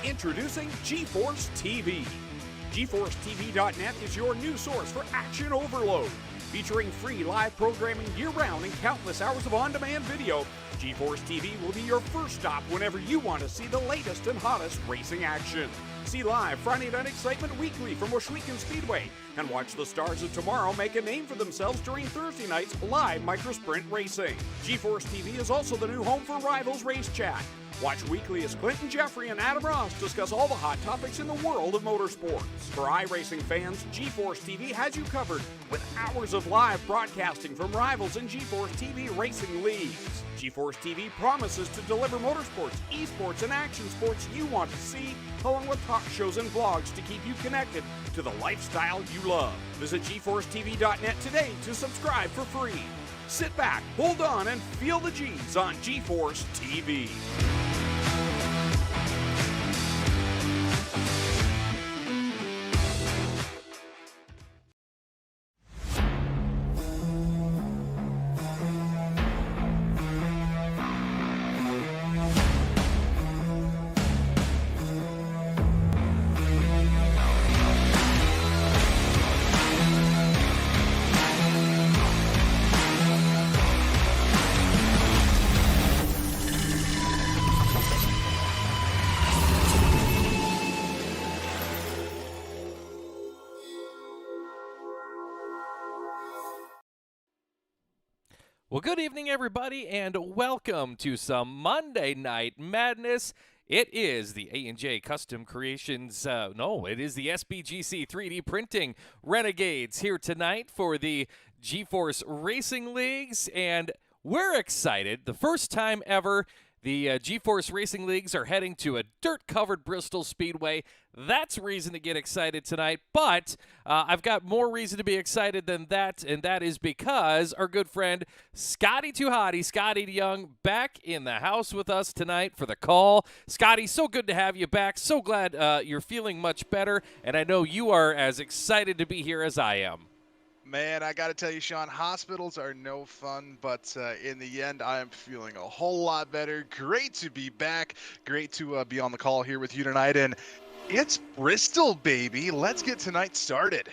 Introducing GForceTV. GForceTV.net is your new source for action overload. Featuring free live programming year-round and countless hours of on-demand video, GForceTV will be your first stop whenever you want to see the latest and hottest racing action. See live Friday Night Excitement weekly from Washougal Speedway, and watch the stars of tomorrow make a name for themselves during Thursday night's live microsprint racing. GForceTV is also the new home for Rivals Race Chat. Watch weekly as Clinton Jeffrey and Adam Ross discuss all the hot topics in the world of motorsports. For iRacing fans, GForceTV has you covered with hours of live broadcasting from Rivals and GForceTV racing leagues. GForceTV promises to deliver motorsports, esports, and action sports you want to see, along with talk shows and vlogs to keep you connected to the lifestyle you love. Visit GForceTV.net today to subscribe for free. Sit back, hold on, and feel the G's on GForceTV. Well, good evening, everybody, and welcome to some Monday Night Madness. It is the A&J Custom Creations, it is the SBGC 3D Printing Renegades here tonight for the GeForce Racing Leagues, and we're excited. The first time ever the GeForce Racing Leagues are heading to a dirt-covered Bristol Speedway. That's reason to get excited tonight, but I've got more reason to be excited than that, and that is because our good friend Scotty Tuhati, Scotty DeYoung, back in the house with us tonight for the call. Scotty, so good to have you back. So glad you're feeling much better, and I know you are as excited to be here as I am. Man, I got to tell you, Sean, hospitals are no fun, but in the end, I am feeling a whole lot better. Great to be back. Great to be on the call here with you tonight. And it's Bristol, baby. Let's get tonight started.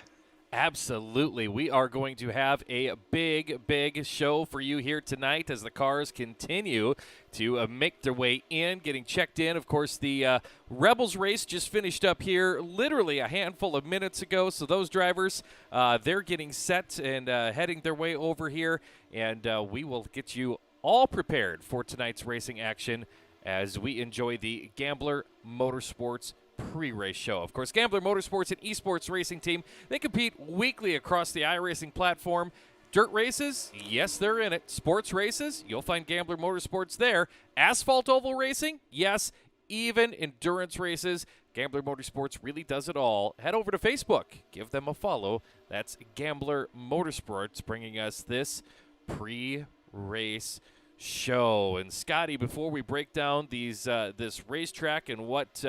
Absolutely. We are going to have a big show for you here tonight as the cars continue to make their way in, getting checked in. Of course, the Rebels race just finished up here literally a handful of minutes ago. So those drivers, they're getting set and heading their way over here. And we will get you all prepared for tonight's racing action as we enjoy the Gambler Motorsports pre-race show. Of course, Gambler Motorsports and esports racing team, they compete weekly across the iRacing platform. Dirt races, yes, they're in it. Sports races, you'll find Gambler Motorsports there. Asphalt oval racing, yes. Even endurance races, Gambler Motorsports really does it all. Head over to Facebook, give them a follow. That's Gambler Motorsports bringing us this pre-race show. And Scotty, before we break down these this racetrack and what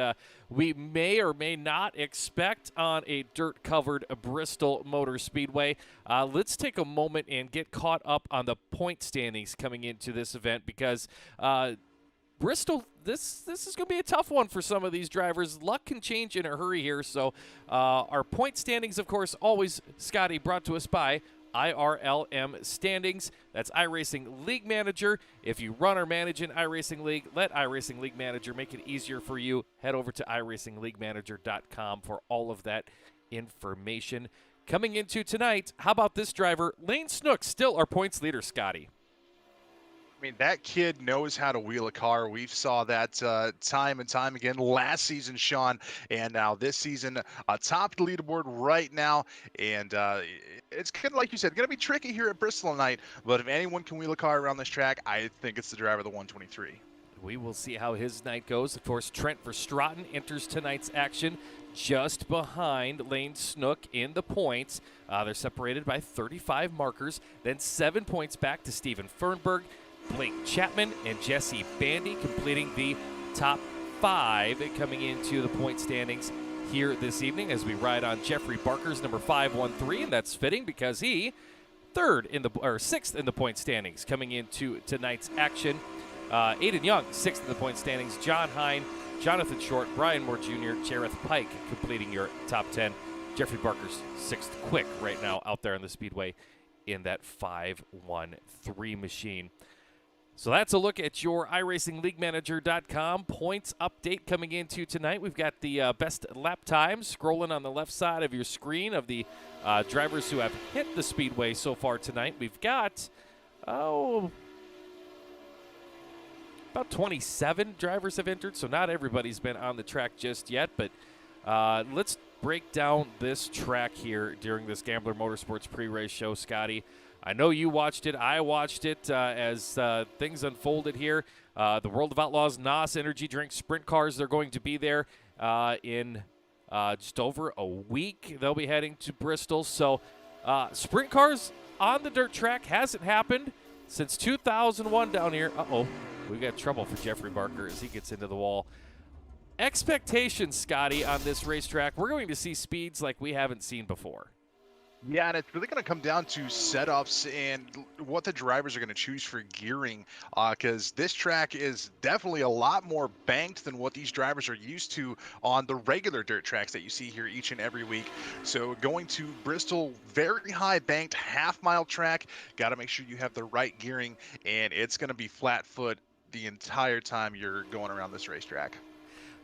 we may or may not expect on a dirt-covered Bristol Motor Speedway, let's take a moment and get caught up on the point standings coming into this event, because Bristol, this is going to be a tough one for some of these drivers. Luck can change in a hurry here. So our point standings, of course, always, Scotty, brought to us by IRLM Standings. That's iRacing League Manager. If you run or manage an iRacing League, let iRacing League Manager make it easier for you. Head over to iRacingLeagueManager.com for all of that information. Coming into tonight, how about this driver? Lane Snook, still our points leader, Scotty. I mean, that kid knows how to wheel a car. We saw that time and time again last season, Sean, and now this season, top the leaderboard right now. And it's kind of like you said, going to be tricky here at Bristol tonight. But if anyone can wheel a car around this track, I think it's the driver of the 123. We will see how his night goes. Of course, Trent Verstraeten enters tonight's action just behind Lane Snook in the points. They're separated by 35 markers. Then 7 points back to Steven Fernberg. Blake Chapman and Jesse Bandy completing the top 5 coming into the point standings here this evening as we ride on Jeffrey Barker's number 513, and that's fitting because he sixth in the point standings coming into tonight's action. Aiden Young, 6th in the point standings. John Hine, Jonathan Short, Brian Moore Jr., Jareth Pike completing your top 10. Jeffrey Barker's 6th quick right now out there on the speedway in that 513 machine. So that's a look at your iRacingLeagueManager.com points update coming into tonight. We've got the best lap times scrolling on the left side of your screen of the drivers who have hit the speedway so far tonight. We've got, about 27 drivers have entered, so not everybody's been on the track just yet. But let's break down this track here during this Gambler Motorsports pre-race show, Scotty. I know you watched it. I watched it as things unfolded here. The World of Outlaws NOS Energy Drink Sprint Cars, they're going to be there in just over a week. They'll be heading to Bristol. So sprint cars on the dirt track hasn't happened since 2001 down here. Uh-oh, we've got trouble for Jeffrey Barker as he gets into the wall. Expectations, Scotty, on this racetrack. We're going to see speeds like we haven't seen before. Yeah, and it's really going to come down to setups and what the drivers are going to choose for gearing, because this track is definitely a lot more banked than what these drivers are used to on the regular dirt tracks that you see here each and every week. So going to Bristol, very high banked half-mile track, got to make sure you have the right gearing, and it's going to be flat foot the entire time you're going around this racetrack.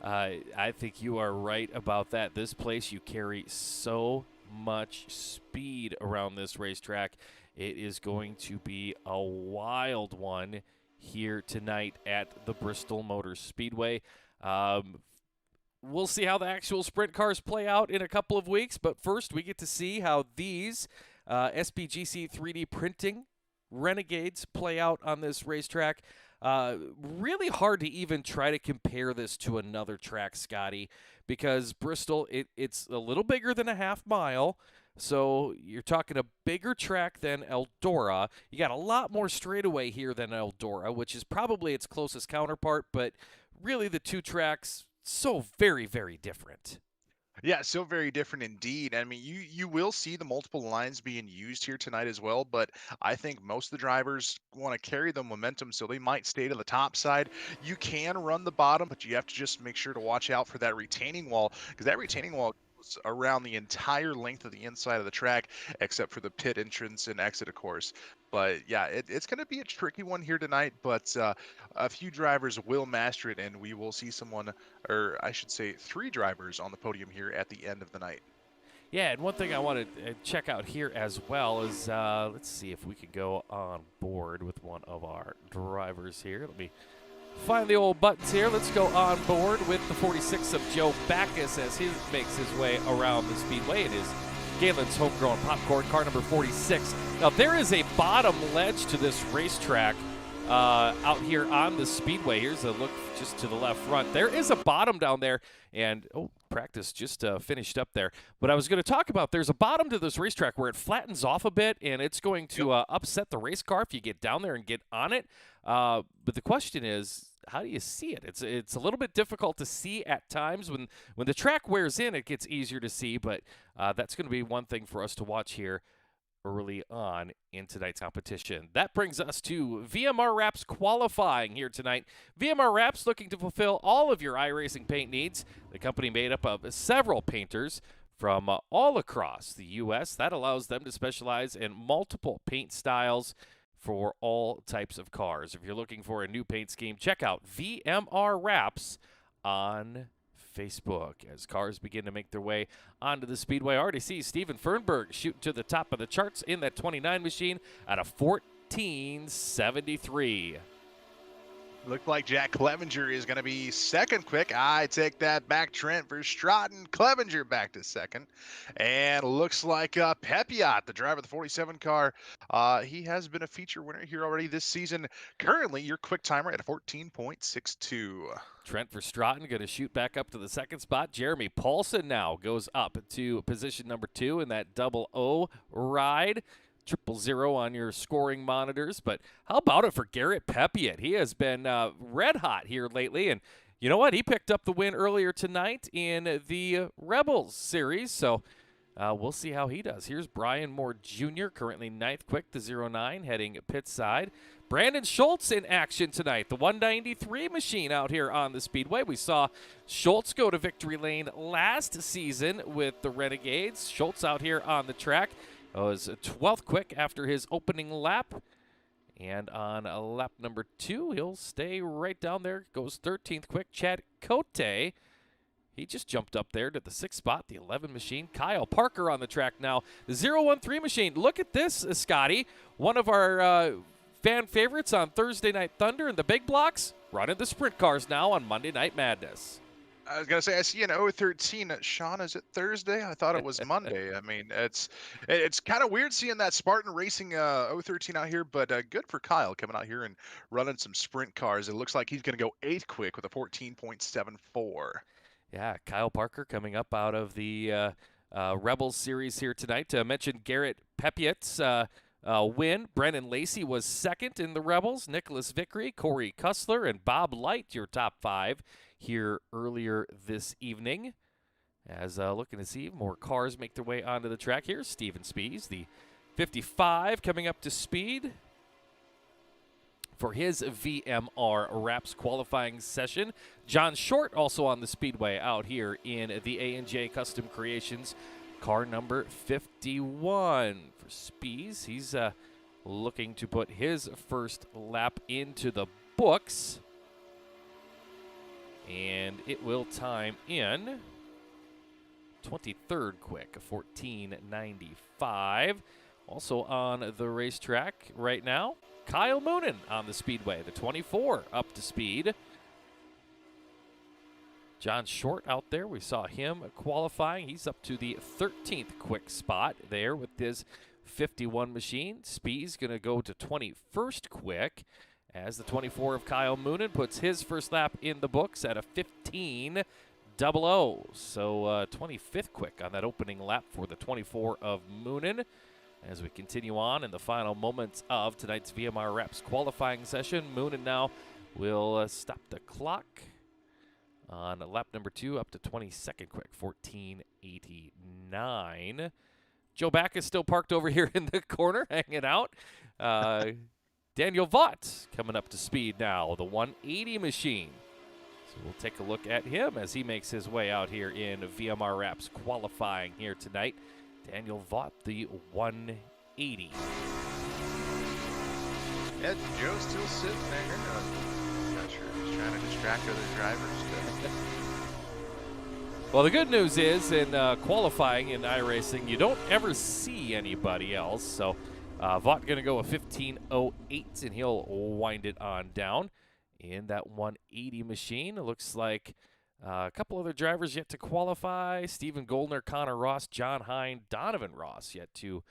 I think you are right about that. This place, you carry so much speed around this racetrack. It is going to be a wild one here tonight at the Bristol Motor Speedway. We'll see how the actual sprint cars play out in a couple of weeks, but first we get to see how these SPGC 3D printing Renegades play out on this racetrack. Really hard to even try to compare this to another track, Scotty, because Bristol, it's a little bigger than a half mile, so you're talking a bigger track than Eldora. You got a lot more straightaway here than Eldora, which is probably its closest counterpart, but really the two tracks so very, very different. Yeah, so very different indeed. I mean, you will see the multiple lines being used here tonight as well, but I think most of the drivers want to carry the momentum, so they might stay to the top side. You can run the bottom, but you have to just make sure to watch out for that retaining wall, because that retaining wall goes around the entire length of the inside of the track, except for the pit entrance and exit, of course. But yeah, it's going to be a tricky one here tonight, but a few drivers will master it, and we will see someone, or I should say 3 drivers on the podium here at the end of the night. Yeah, and one thing I want to check out here as well is, let's see if we can go on board with one of our drivers here. Let me find the old buttons here. Let's go on board with the 46 of Joe Backus as he makes his way around the speedway. It is Galen's homegrown popcorn, car number 46. Now, there is a bottom ledge to this racetrack out here on the speedway. Here's a look just to the left front. There is a bottom down there, and, practice just finished up there. But I was going to talk about there's a bottom to this racetrack where it flattens off a bit, and it's going to upset the race car if you get down there and get on it. But the question is, how do you see it? It's a little bit difficult to see at times. When the track wears in, it gets easier to see, but that's going to be one thing for us to watch here early on in tonight's competition. That brings us to VMR Wraps qualifying here tonight. VMR Wraps looking to fulfill all of your iRacing paint needs. The company made up of several painters from all across the U.S. That allows them to specialize in multiple paint styles for all types of cars. If you're looking for a new paint scheme, check out VMR Wraps on Facebook as cars begin to make their way onto the speedway. I already see Steven Fernberg shooting to the top of the charts in that 29 machine at a 14:73. Looked like Jack Clevenger is going to be second quick. I take that back, Trent Verstraeten. Clevenger back to second. And looks like Pepiot, the driver of the 47 car, he has been a feature winner here already this season. Currently, your quick timer at a 14.62. Trent Verstraeten going to shoot back up to the second spot. Jeremy Paulson now goes up to position number 2 in that 00 ride. 000 on your scoring monitors. But how about it for Garrett Pepiot? He has been red hot here lately, and you know what? He picked up the win earlier tonight in the Rebels series, so We'll see how he does. Here's Brian Moore Jr., currently 9th quick, the 09, heading pit side. Brandon Schultz in action tonight, the 193 machine out here on the Speedway. We saw Schultz go to victory lane last season with the Renegades. Schultz out here on the track was 12th quick after his opening lap. And on lap number 2, he'll stay right down there. Goes 13th quick. Chad Cote, he just jumped up there to the 6th spot, the 11 machine. Kyle Parker on the track now, the 013 machine. Look at this, Scotty. One of our fan favorites on Thursday Night Thunder in the big blocks, running the sprint cars now on Monday Night Madness. I was going to say, I see an 013. Sean, is it Thursday? I thought it was Monday. I mean, it's kind of weird seeing that Spartan Racing 013 out here, but good for Kyle coming out here and running some sprint cars. It looks like he's going to go 8th quick with a 14.74. Yeah, Kyle Parker coming up out of the Rebels series here tonight. To mention Garrett Pepiet's win. Brennan Lacey was 2nd in the Rebels. Nicholas Vickery, Corey Kussler, and Bob Light, your top 5 here earlier this evening. As looking to see more cars make their way onto the track. Here's Steven Spees, the 55, coming up to speed for his VMR Wraps qualifying session. John Short also on the Speedway out here in the A&J Custom Creations. Car number 51 for Spees. He's looking to put his first lap into the books. And it will time in 23rd quick, a 14.95. Also on the racetrack right now, Kyle Moonen on the Speedway, the 24 up to speed. John Short out there, we saw him qualifying. He's up to the 13th quick spot there with his 51 machine. Speed's going to go to 21st quick as the 24 of Kyle Moonen puts his first lap in the books at a 15.00. So 25th quick on that opening lap for the 24 of Moonen. As we continue on in the final moments of tonight's VMR Wraps qualifying session, Moonen now will stop the clock on lap number 2 up to 22nd quick, 14.89. Joe Back is still parked over here in the corner, hanging out. Daniel Vaught coming up to speed now, the 180 machine. So we'll take a look at him as he makes his way out here in VMR Wraps qualifying here tonight. Daniel Vaught, the 180. Yeah, Joe's still sitting there. Not sure if he's trying to distract other drivers. Well, the good news is in qualifying in iRacing, you don't ever see anybody else. So Vaught going to go a 15.08, and he'll wind it on down in that 180 machine. It looks like a couple other drivers yet to qualify. Stephen Goldner, Connor Ross, John Hine, Donovan Ross yet to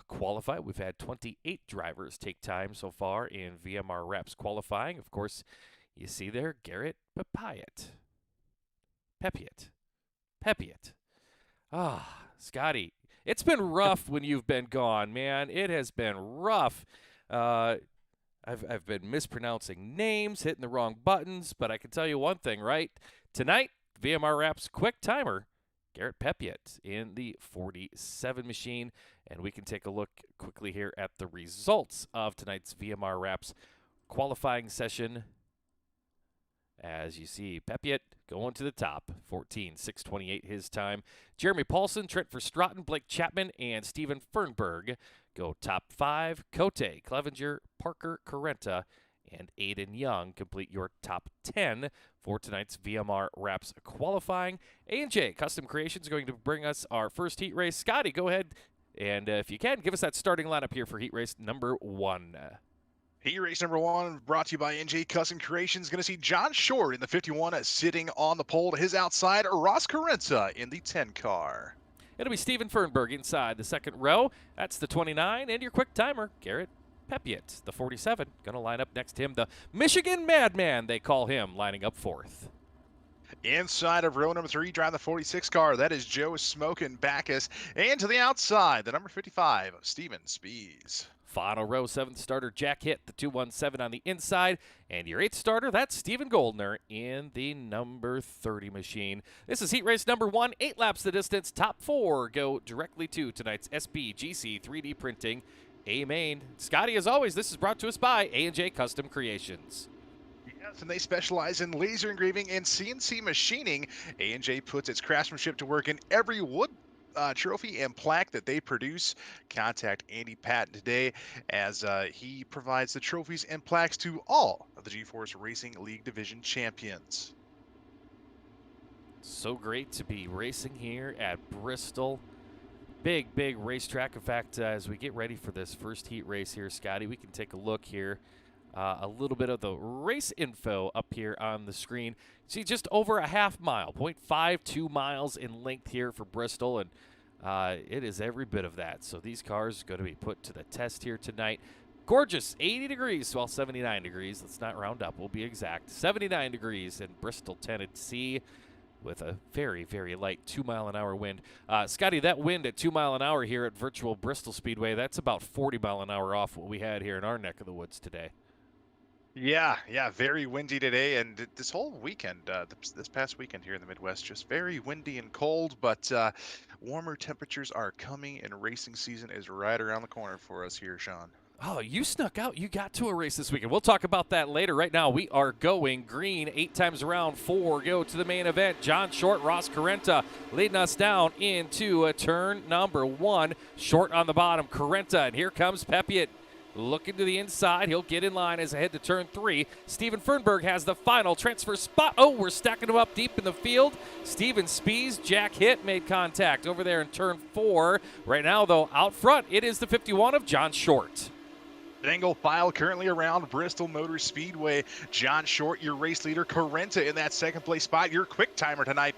qualify. We've had 28 drivers take time so far in VMR Wraps qualifying. Of course, you see there Garrett Pepiet. Ah, Scotty, it's been rough when you've been gone, man. It has been rough. I've been mispronouncing names, hitting the wrong buttons, but I can tell you one thing, right? Tonight, VMR Wraps quick timer, Garrett Pepiet in the 47 machine, and we can take a look quickly here at the results of tonight's VMR Wraps qualifying session. As you see, Pepiet going to the top, 14.628 his time. Jeremy Paulson, Trent Verstraeten, Blake Chapman, and Steven Fernberg go top 5. Cote, Clevenger, Parker, Carenta, and Aiden Young complete your top 10 for tonight's VMR Wraps qualifying. A&J Custom Creations going to bring us our first heat race. Scotty, go ahead, and if you can, give us that starting lineup here for heat race number 1. Heat race number 1 brought to you by NJ Custom Creations. Going to see John Short in the 51 sitting on the pole to his outside. Ross Carenta in the 10 car. It'll be Steven Fernberg inside the second row. That's the 29. And your quick timer, Garrett Pepiet, the 47. Going to line up next to him, the Michigan Madman, they call him, lining up 4th. Inside of row number 3, driving the 46 car, that is Joe Smokin' Backus. And to the outside, the number 55, Steven Spees. Final row, 7th starter, Jack Hitt, the 217 on the inside. And your 8th starter, that's Stephen Goldner in the number 30 machine. This is heat race number 1, 8 laps the distance. Top 4 go directly to tonight's SBGC 3D Printing A main. Scotty, as always, this is brought to us by A&J Custom Creations. Yes, and they specialize in laser engraving and CNC machining. A&J puts its craftsmanship to work in every wood trophy and plaque that they produce. Contact Andy Patton today as he provides the trophies and plaques to all of the GeForce Racing League Division champions. So great to be racing here at Bristol. Big racetrack. In fact, as we get ready for this first heat race here, Scotty, we can take a look here. A little bit of the race info up here on the screen. See, just over a half mile, 0.52 miles in length here for Bristol, and it is every bit of that. So these cars are going to be put to the test here tonight. Gorgeous, 80 degrees, well, 79 degrees. Let's not round up, we'll be exact. 79 degrees in Bristol, Tennessee, with a very light 2-mile-an-hour wind. Scotty, that wind at 2 mile an hour here at virtual Bristol Speedway, that's about 40 mile an hour off what we had here in our neck of the woods today. Yeah, very windy today, and this whole weekend, this past weekend here in the Midwest, just very windy and cold, but warmer temperatures are coming, and racing season is right around the corner for us here, Sean. Oh, you snuck out. You got to a race this weekend. We'll talk about that later. Right now, we are going green 8 times around. 4 go to the main event. John Short, Ross Carenta leading us down into turn number 1. Short on the bottom, Carenta, and here comes Pepiot. Looking to the inside. He'll get in line as ahead to turn 3. Steven Fernberg has the final transfer spot. Oh, we're stacking them up deep in the field. Steven Spies, Jack Hitt made contact over there in turn 4. Right now, though, out front, it is the 51 of John Short. Single file currently around Bristol Motor Speedway. John Short, your race leader. Carenta in that second place spot. Your quick timer tonight.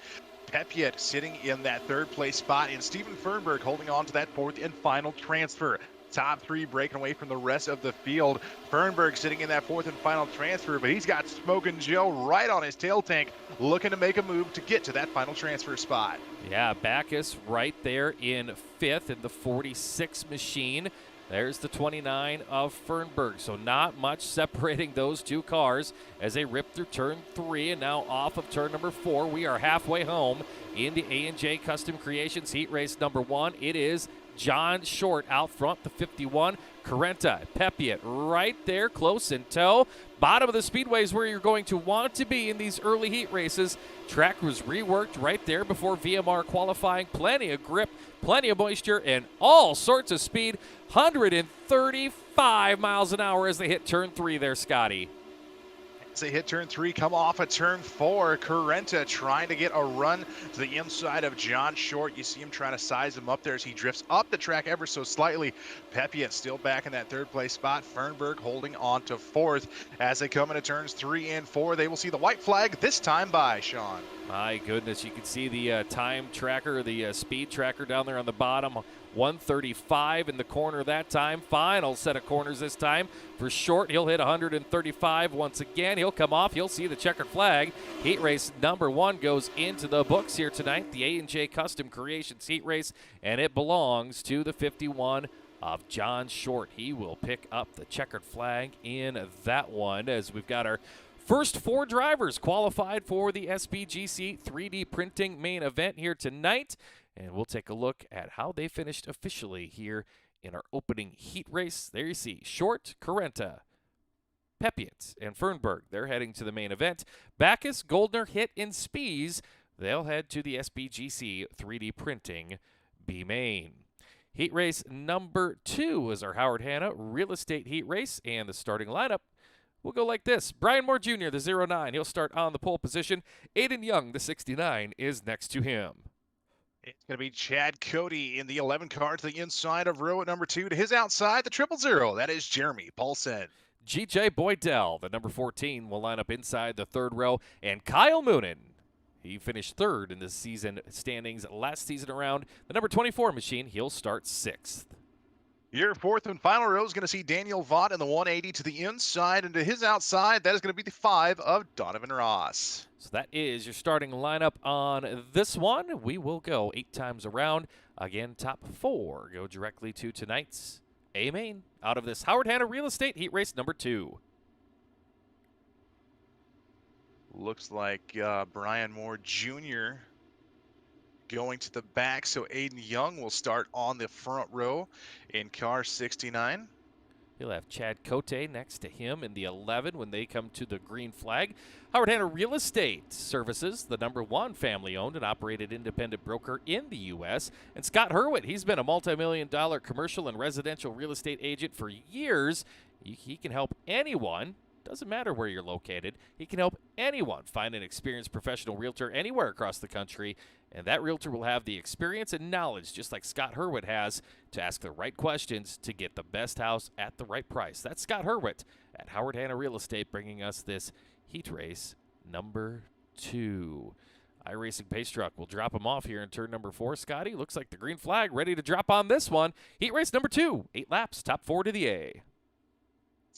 Pepiot sitting in that third place spot. And Steven Fernberg holding on to that fourth and final transfer. Top 3 breaking away from the rest of the field. Fernberg sitting in that fourth and final transfer, but he's got Smokin' Joe right on his tail tank, looking to make a move to get to that final transfer spot. Yeah, Backus right there in 5th in the 46 machine. There's the 29 of Fernberg, so not much separating those two cars as they rip through turn 3 and now off of turn number 4. We are halfway home in the A&J Custom Creations heat race number 1. It is John Short out front, the 51. Carenta, Pepiot right there, close in tow. Bottom of the speedway is where you're going to want to be in these early heat races. Track was reworked right there before VMR qualifying. Plenty of grip, plenty of moisture, and all sorts of speed. 135 miles an hour as they hit turn 3 there, Scotty. As they hit turn 3, come off at turn 4. Carenta trying to get a run to the inside of John Short. You see him trying to size him up there as he drifts up the track ever so slightly. Pepiot still back in that third place spot. Fernberg holding on to 4th. As they come into turns 3 and 4, they will see the white flag this time by Sean. My goodness, you can see the time tracker, the speed tracker down there on the bottom. 135 in the corner that time. Final set of corners this time. For Short, he'll hit 135 once again. He'll come off. He'll see the checkered flag. Heat race number 1 goes into the books here tonight. The A&J Custom Creations heat race, and it belongs to the 51 of John Short. He will pick up the checkered flag in that one as we've got our first 4 drivers qualified for the SBGC 3D printing main event here tonight. And we'll take a look at how they finished officially here in our opening heat race. There you see Short, Carenta, Pepiot, and Fernberg. They're heading to the main event. Backus, Goldner, Hitt, and Spies, they'll head to the SBGC 3D printing B main. Heat race number 2 is our Howard Hanna real estate heat race, and the starting lineup will go like this. Brian Moore Jr., the 09, he'll start on the pole position. Aiden Young, the 69, is next to him. It's going to be Chad Cody in the 11 car to the inside of row at number 2. To his outside, the 000. That is Jeremy Paulson. G.J. Boydell, the number 14, will line up inside the 3rd row. And Kyle Moonen, he finished 3rd in the season standings last season around. The number 24 machine, he'll start 6th. Your 4th and final row is going to see Daniel Vaught in the 180 to the inside, and to his outside, that is going to be the 5 of Donovan Ross. So that is your starting lineup on this one. We will go 8 times around. Again, top 4 go directly to tonight's A main out of this Howard Hanna Real Estate Heat Race number 2. Looks like Brian Moore Jr. going to the back, so Aiden Young will start on the front row in car 69. He'll have Chad Cote next to him in the 11 when they come to the green flag. Howard Hanna Real Estate Services, the #1 family-owned and operated independent broker in the U.S. And Scott Hurwitz, he's been a multi-million-dollar commercial and residential real estate agent for years. He can help anyone. Doesn't matter where you're located. He can help anyone find an experienced professional realtor anywhere across the country, and that realtor will have the experience and knowledge, just like Scott Hurwitz has, to ask the right questions to get the best house at the right price. That's Scott Hurwitz at Howard Hanna Real Estate bringing us this heat race number 2. iRacing Pace Truck will drop him off here in turn number 4. Scotty, looks like the green flag ready to drop on this one. Heat race number 2, 8 laps, top 4 to the A.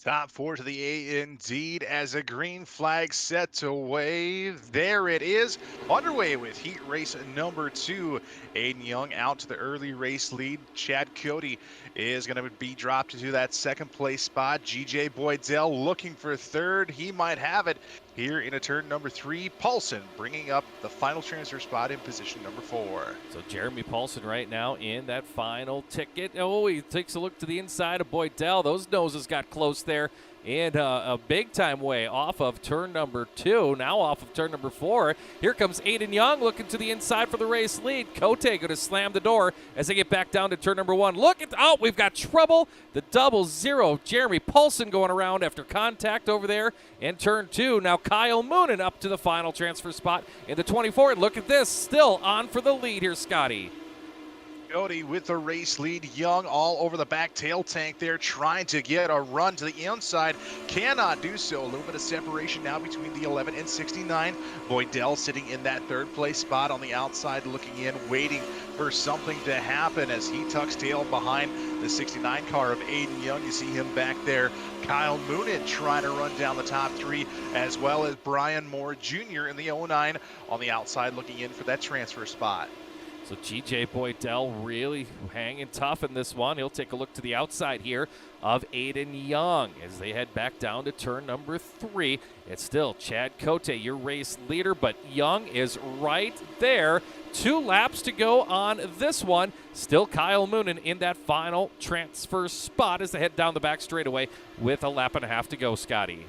Top 4 to the A indeed, as a green flag set to wave. There it is, underway with heat race number 2. Aiden Young out to the early race lead. Chad Cote is going to be dropped into that second place spot. GJ Boydell looking for third. He might have it here in a turn number 3. Paulson bringing up the final transfer spot in position number 4. So Jeremy Paulson right now in that final ticket. Oh, he takes a look to the inside of Boydell. Those noses got close there. And a big-time way off of turn number 2, now off of turn number 4. Here comes Aiden Young looking to the inside for the race lead. Cote going to slam the door as they get back down to turn number 1. Look at, oh, we've got trouble. The 0-0. Jeremy Paulson going around after contact over there in turn 2. Now Kyle Moonen up to the final transfer spot in the 24. Look at this, still on for the lead here, Scotty. Cote with the race lead. Young all over the back tail tank there, trying to get a run to the inside. Cannot do so. A little bit of separation now between the 11 and 69. Boydell sitting in that third place spot on the outside, looking in, waiting for something to happen as he tucks tail behind the 69 car of Aiden Young. You see him back there. Kyle Moonen trying to run down the top 3, as well as Brian Moore Jr. in the 09 on the outside, looking in for that transfer spot. So GJ Boydell really hanging tough in this one. He'll take a look to the outside here of Aiden Young as they head back down to turn number 3. It's still Chad Cote, your race leader, but Young is right there. 2 laps to go on this one. Still Kyle Moonen in that final transfer spot as they head down the back straightaway with a lap and a half to go, Scotty.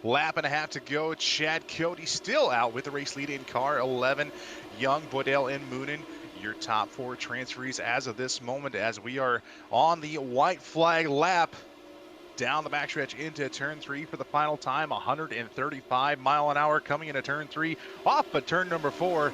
Lap and a half to go. Chad Cote still out with the race lead in car 11. Young, Boydell, and Moonen, your top 4 transferees as of this moment, as we are on the white flag lap down the backstretch into turn 3 for the final time. 135 mile an hour coming into turn 3 off of turn number 4.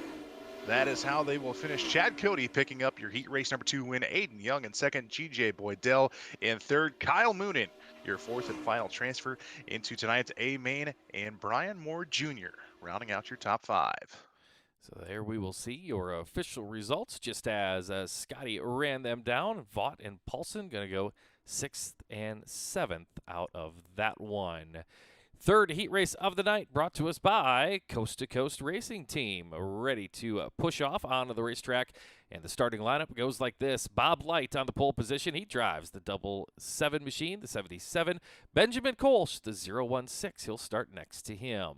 That is how they will finish. Chad Cote picking up your heat race number 2 win. Aiden Young in second. GJ Boydell in third. Kyle Moonen, your 4th and final transfer into tonight's A main, and Brian Moore Jr. rounding out your top 5. So there we will see your official results, just as Scotty ran them down. Vaught and Paulson going to go 6th and 7th out of that one. Third heat race of the night brought to us by Coast to Coast Racing Team, ready to push off onto the racetrack. And the starting lineup goes like this. Bob Light on the pole position. He drives the 7 machine, the 77. Benjamin Kolsch, the 016. He'll start next to him.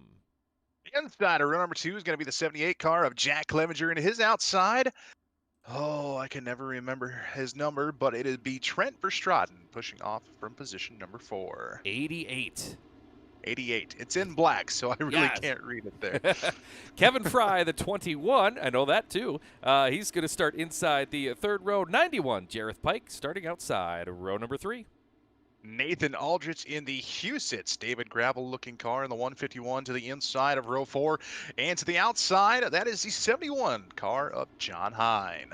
The insider, row number 2, is going to be the 78 car of Jack Clevenger, and his outside, oh, I can never remember his number, but it'd be Trent Verstraeten pushing off from position number 4. 88. 88. It's in black, so I really can't read it there. Kevin Fry, the 21. I know that too. He's going to start inside the 3rd row. 91. Jareth Pike starting outside row number 3. Nathan Aldrich in the Husitz David Gravel looking car in the 151 to the inside of row 4, and to the outside, that is the 71 car of John Hine.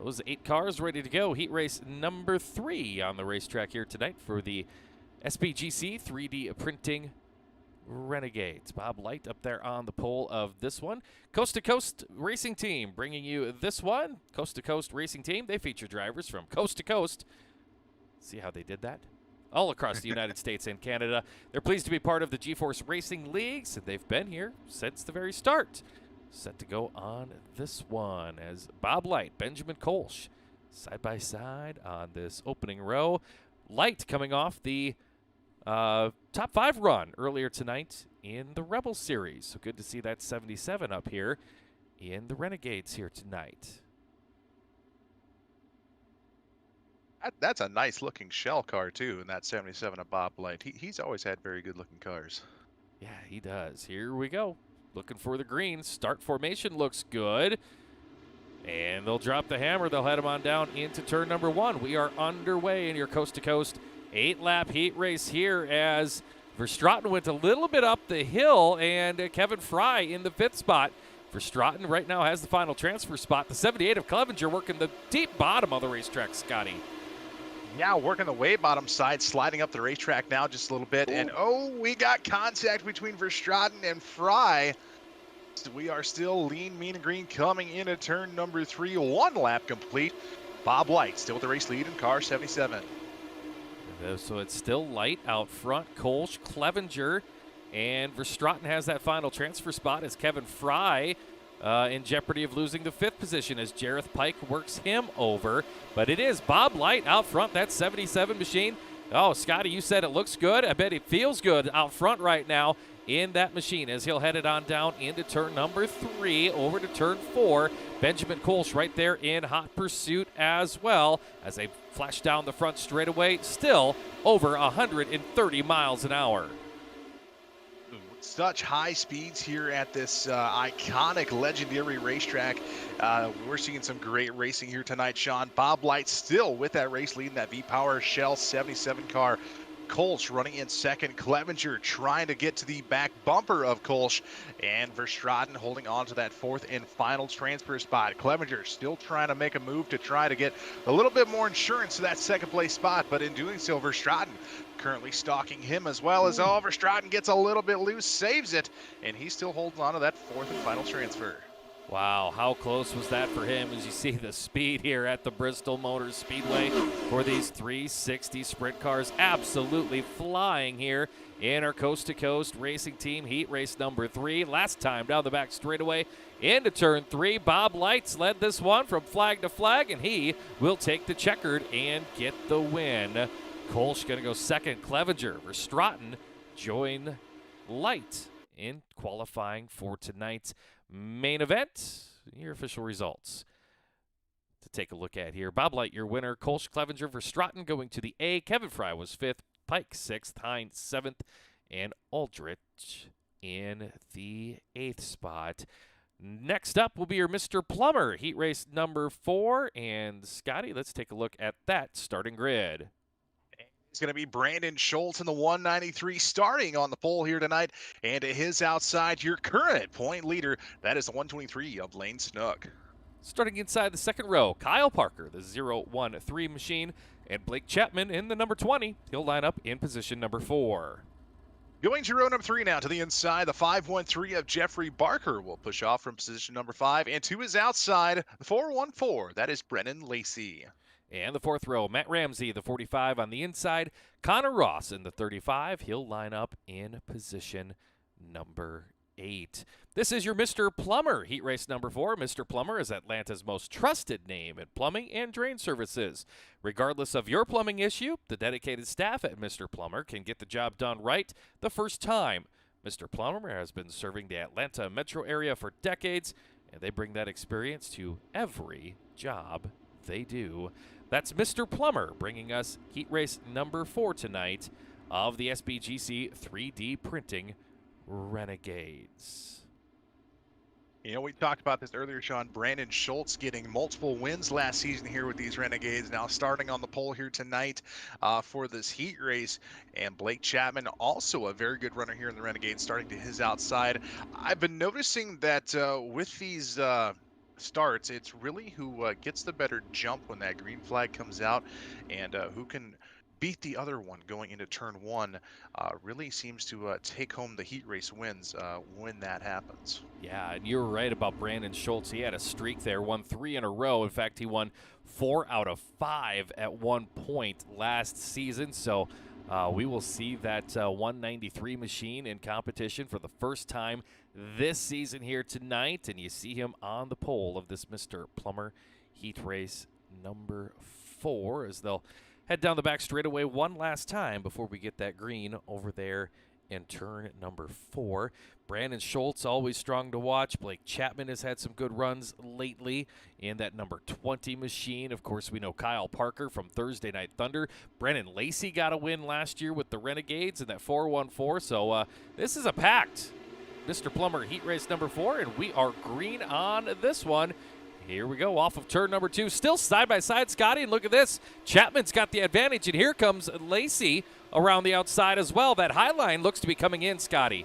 Those 8 cars ready to go. Heat race number 3 on the racetrack here tonight for the SPGC 3D Printing Renegades. Bob Light up there on the pole of this one. Coast to Coast Racing Team bringing you this one. Coast to Coast Racing Team. They feature drivers from coast to coast. See how they did that? All across the United States and Canada. They're pleased to be part of the GeForce Racing Leagues, and they've been here since the very start. Set to go on this one as Bob Light, Benjamin Kolsch, side by side on this opening row. Light coming off the top 5 run earlier tonight in the Rebel Series. So good to see that 77 up here in the Renegades here tonight. That's a nice looking shell car too, in that 77 of Bob Light. He's always had very good looking cars. Yeah, he does. Here we go. Looking for the green. Start formation looks good. And they'll drop the hammer. They'll head him on down into turn number 1. We are underway in your coast-to-coast 8-lap heat race here as Verstraeten went a little bit up the hill, and Kevin Fry in the 5th spot. Verstraeten right now has the final transfer spot. The 78 of Clevenger working the deep bottom of the racetrack, Scotty. Yeah, working the way bottom side, sliding up the racetrack now just a little bit. And we got contact between Verstraeten and Fry. So we are still lean, mean, and green coming into turn number 3. 1 lap complete. Bob Light still with the race lead in car 77. So it's still Light out front. Kolsch, Clevenger, and Verstraeten has that final transfer spot as Kevin Fry in jeopardy of losing the 5th position as Jareth Pike works him over. But it is Bob Light out front, that 77 machine. Oh, Scotty, you said it looks good. I bet it feels good out front right now in that machine as he'll head it on down into turn number 3, over to turn 4. Benjamin Kolsch right there in hot pursuit as well as they flash down the front straightaway, still over 130 miles an hour. Such high speeds here at this iconic, legendary racetrack. We're seeing some great racing here tonight, Sean. Bob Light still with that race lead in that V-Power Shell 77 car. Kolsch running in second. Clevenger trying to get to the back bumper of Kolsch. And Verstraeten holding on to that 4th and final transfer spot. Clevenger still trying to make a move to try to get a little bit more insurance to that 2nd place spot. But in doing so, Verstraeten currently stalking him as well as Verstraeten gets a little bit loose, saves it, and he still holds on to that 4th and final transfer. Wow, how close was that for him as you see the speed here at the Bristol Motor Speedway for these 360 sprint cars. Absolutely flying here in our coast-to-coast racing team heat race number 3. Last time down the back straightaway into turn 3. Bob Lights led this one from flag to flag, and he will take the checkered and get the win. Kolsch going to go second. Clevenger, Verstraeten join Light in qualifying for tonight's main event. Your official results to take a look at here. Bob Light, your winner. Kolsch, Clevenger, Verstraeten going to the A. Kevin Fry was 5th. Pike 6th. Hines 7th. And Aldrich in the 8th spot. Next up will be your Mr. Plummer, heat race number 4. And Scotty, let's take a look at that starting grid. It's going to be Brandon Schultz in the 193 starting on the pole here tonight. And to his outside, your current point leader, that is the 123 of Lane Snook. Starting inside the 2nd row, Kyle Parker, the 013 machine, and Blake Chapman in the number 20. He'll line up in position number 4. Going to row number 3 now to the inside, the 513 of Jeffrey Barker will push off from position number 5. And to his outside, the 414, that is Brennan Lacey. And the 4th row, Matt Ramsey, the 45 on the inside. Connor Ross in the 35. He'll line up in position number 8. This is your Mr. Plummer heat race number 4. Mr. Plummer is Atlanta's most trusted name in plumbing and drain services. Regardless of your plumbing issue, the dedicated staff at Mr. Plummer can get the job done right the first time. Mr. Plummer has been serving the Atlanta metro area for decades, and they bring that experience to every job they do. That's Mr. Plummer bringing us heat race number 4 tonight of the SBGC 3D Printing Renegades. You know, we talked about this earlier, Sean. Brandon Schultz getting multiple wins last season here with these Renegades. Now starting on the pole here tonight for this heat race. And Blake Chapman, also a very good runner here in the Renegades, starting to his outside. I've been noticing that with these starts, it's really who gets the better jump when that green flag comes out, and who can beat the other one going into turn 1 really seems to take home the heat race wins when that happens. Yeah, and you're right about Brandon Schultz. He had a streak there, won 3 in a row. In fact, he won 4 out of 5 at one point last season. So we will see that 193 machine in competition for the first time this season here tonight. And you see him on the pole of this Mr. Plummer heat race number 4 as they'll head down the back straightaway one last time before we get that green over there in turn number 4. Brandon Schultz, always strong to watch. Blake Chapman has had some good runs lately in that number 20 machine. Of course, we know Kyle Parker from Thursday Night Thunder. Brennan Lacey got a win last year with the Renegades in that 414. So this is a packed Mr. Plummer Heat Race number 4, and we are green on this one. Here we go, off of turn number 2. Still side by side, Scotty, and look at this. Chapman's got the advantage, and here comes Lacey around the outside as well. That high line looks to be coming in, Scotty.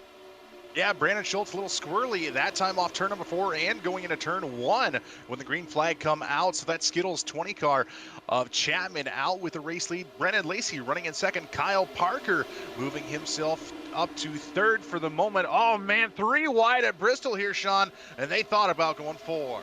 Yeah, Brandon Schultz a little squirrely that time off turn number 4 and going into turn 1 when the green flag come out. So that Skittles 20 car of Chapman out with the race lead. Brennan Lacey running in second. Kyle Parker moving himself up to third for the moment. Oh man, 3 wide at Bristol here, Sean, and they thought about going 4.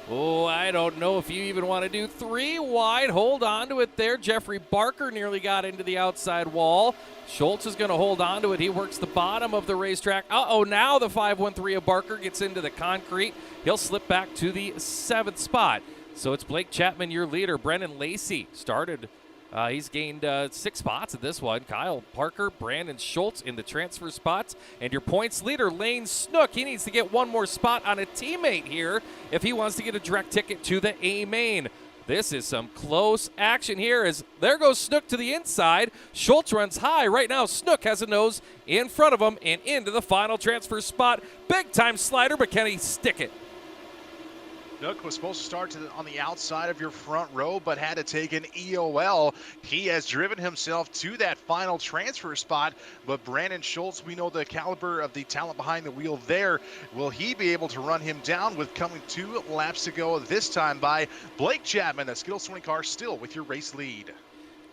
Oh, I don't know if you even want to do 3 wide. Hold on to it there. Jeffrey Barker nearly got into the outside wall. Schultz is going to hold on to it. He works the bottom of the racetrack. Uh-oh, now the 513 of Barker gets into the concrete. He'll slip back to the 7th spot. So it's Blake Chapman, your leader. Brennan Lacey started. He's gained 6 spots at this one. Kyle Parker, Brandon Schultz in the transfer spots. And your points leader, Lane Snook. He needs to get one more spot on a teammate here if he wants to get a direct ticket to the A main. This is some close action here as there goes Snook to the inside. Schultz runs high. Right now, Snook has a nose in front of him and into the final transfer spot. Big time slider, but can he stick it? Nook was supposed to start on the outside of your front row, but had to take an EOL. He has driven himself to that final transfer spot, but Brandon Schultz, we know the caliber of the talent behind the wheel there. Will he be able to run him down with coming 2 laps to go this time by Blake Chapman? The Skittles 20 car still with your race lead.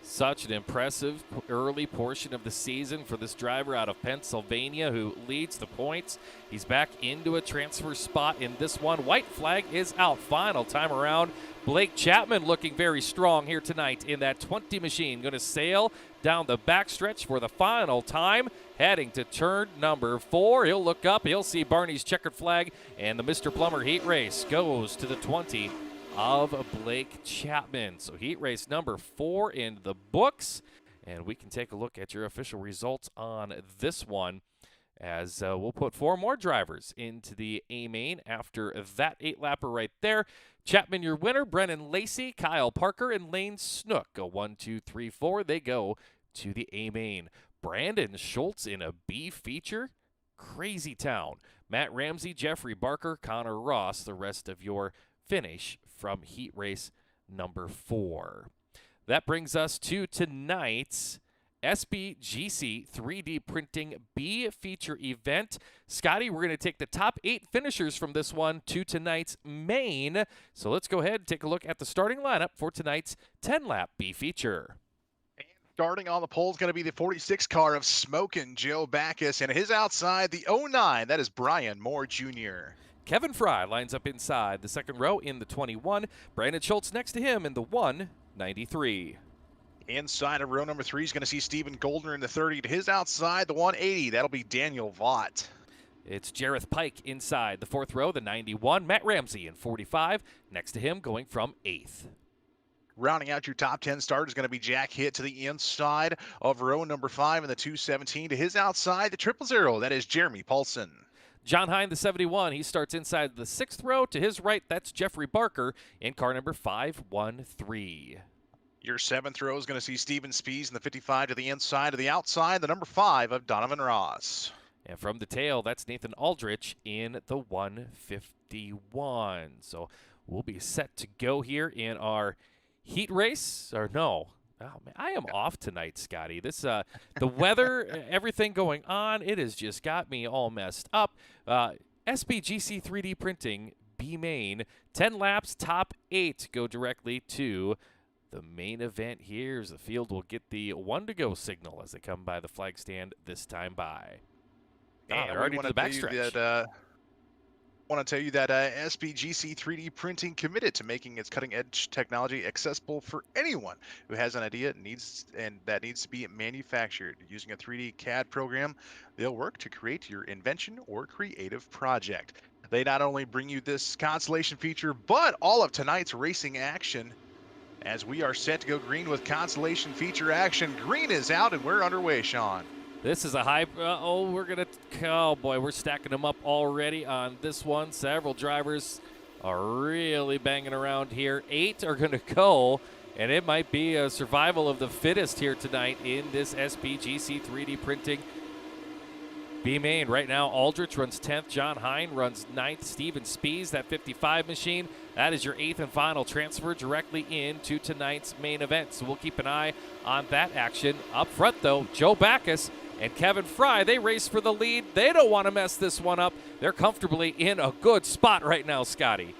Such an impressive early portion of the season for this driver out of Pennsylvania who leads the points. He's back into a transfer spot in this one. White flag is out. Final time around. Blake Chapman looking very strong here tonight in that 20 machine. Going to sail down the backstretch for the final time. Heading to turn number 4. He'll look up. He'll see Barney's checkered flag. And the Mr. Plummer Heat Race goes to the 20 of Blake Chapman. So heat race number 4 in the books, and we can take a look at your official results on this one as we'll put 4 more drivers into the A main after that 8-lapper right there. Chapman, your winner. Brennan Lacey, Kyle Parker, and Lane Snook go 1, 2, 3, 4. They go to the A main. Brandon Schultz in a B feature. Crazy town. Matt Ramsey, Jeffrey Barker, Connor Ross, the rest of your finish from heat race number 4. That brings us to tonight's SBGC 3D Printing B feature event. Scotty, we're going to take the top 8 finishers from this one to tonight's main. So let's go ahead and take a look at the starting lineup for tonight's 10-lap B feature. Starting on the pole is going to be the 46 car of Smokin' Joe Backus, and his outside, the 09, that is Brian Moore Jr. Kevin Fry lines up inside the second row in the 21. Brandon Schultz next to him in the 193. Inside of row number 3 is going to see Stephen Goldner in the 30. To his outside, the 180, that'll be Daniel Vaught. It's Jareth Pike inside the 4th row, the 91. Matt Ramsey in 45. Next to him going from 8th. Rounding out your top 10 start is going to be Jack Hitt to the inside of row number 5 in the 217. To his outside, the 000, that is Jeremy Paulson. John Hine, the 71, he starts inside the 6th row. To his right, that's Jeffrey Barker in car number 513. Your 7th row is going to see Steven Spees in the 55 to the inside. To the outside, the number 5 of Donovan Ross. And from the tail, that's Nathan Aldrich in the 151. So we'll be set to go here in our heat race, or no. Oh, man, I am off tonight, Scotty. This, the weather, everything going on, it has just got me all messed up. SBGC 3D Printing, B main, 10 laps, top 8 go directly to the main event here. As the field will get the 1 to go signal as they come by the flag stand this time by. They're already to the backstretch. I want to tell you that SBGC 3D Printing committed to making its cutting-edge technology accessible for anyone who has an idea that needs to be manufactured. Using a 3D CAD program, they'll work to create your invention or creative project. They not only bring you this constellation feature, but all of tonight's racing action as we are set to go green with consolation feature action. Green is out and we're underway, Sean. This is a high, oh boy, we're stacking them up already on this one. Several drivers are really banging around here. 8 are going to go, and it might be a survival of the fittest here tonight in this SPGC 3D printing B-Main. Right now, Aldrich runs 10th, John Hine runs 9th, Steven Spies, that 55 machine. That is your 8th and final transfer directly into tonight's main event. So we'll keep an eye on that action. Up front, though, Joe Backus and Kevin Fry, they race for the lead. They don't want to mess this one up. They're comfortably in a good spot right now, Scotty.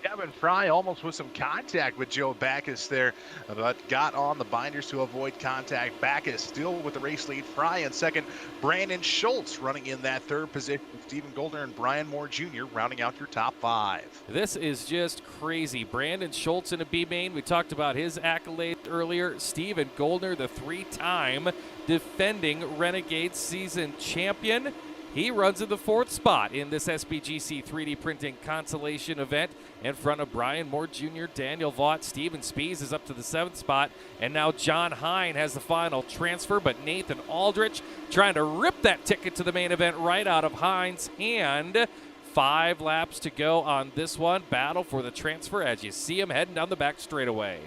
Kevin Fry almost with some contact with Joe Backus there, but got on the binders to avoid contact. Backus still with the race lead. Fry in second. Brandon Schultz running in that third position. Stephen Goldner and Brian Moore Jr. rounding out your top 5. This is just crazy. Brandon Schultz in a B-Main. We talked about his accolade earlier. Stephen Goldner, the 3-time defending Renegades season champion. He runs in the 4th spot in this SPGC 3D printing consolation event in front of Brian Moore Jr., Daniel Vaught. Steven Spies is up to the 7th spot, and now John Hine has the final transfer, but Nathan Aldrich trying to rip that ticket to the main event right out of Hine's hand. 5 laps to go on this one. Battle for the transfer as you see him heading down the back straightaway.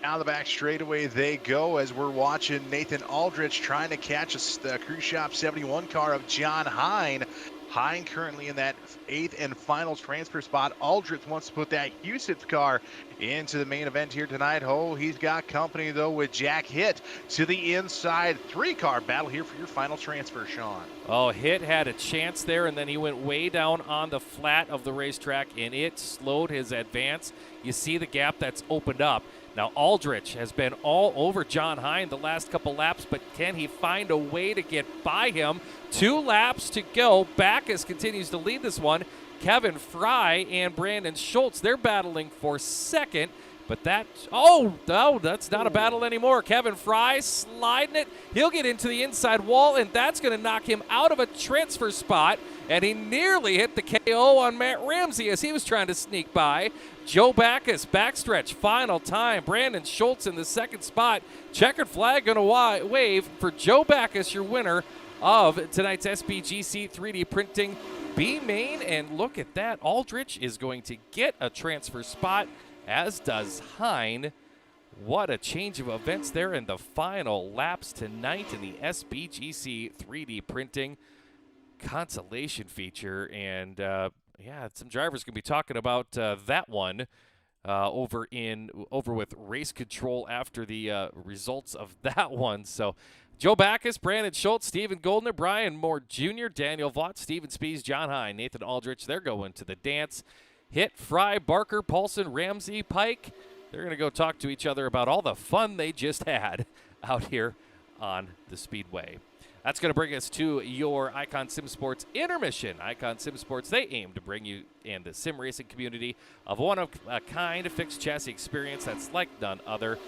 Down the back straightaway they go as we're watching Nathan Aldrich trying to catch a Cruise Shop 71 car of John Hine. Hine currently in that 8th and final transfer spot. Aldrich wants to put that Huseth car into the main event here tonight. Oh, he's got company though with Jack Hitt to the inside. 3-car battle here for your final transfer, Sean. Oh, Hitt had a chance there, and then he went way down on the flat of the racetrack, and it slowed his advance. You see the gap that's opened up. Now, Aldrich has been all over John Hine the last couple laps, but can he find a way to get by him? 2 laps to go. Backus continues to lead this one. Kevin Fry and Brandon Schultz, they're battling for second, but that's not a battle anymore. Kevin Fry sliding it. He'll get into the inside wall, and that's going to knock him out of a transfer spot, and he nearly hit the KO on Matt Ramsey as he was trying to sneak by. Joe Backus, backstretch, final time. Brandon Schultz in the 2nd spot. Checkered flag going to wave for Joe Backus, your winner of tonight's SPGC 3D printing B-Main. And look at that. Aldrich is going to get a transfer spot, as does Hine. What a change of events there in the final laps tonight in the SPGC 3D printing consolation feature. And yeah, some drivers can be talking about that one over with race control after the results of that one. So Joe Backus, Brandon Schultz, Stephen Goldner, Brian Moore Jr., Daniel Vaught, Steven Spies, John Hine, Nathan Aldrich, they're going to the dance. Hitt, Fry, Barker, Paulson, Ramsey, Pike, they're going to go talk to each other about all the fun they just had out here on the Speedway. That's going to bring us to your Icon Sim Sports intermission. Icon Sim Sports, they aim to bring you and the sim racing community of one-of-a-kind fixed chassis experience that's like none other.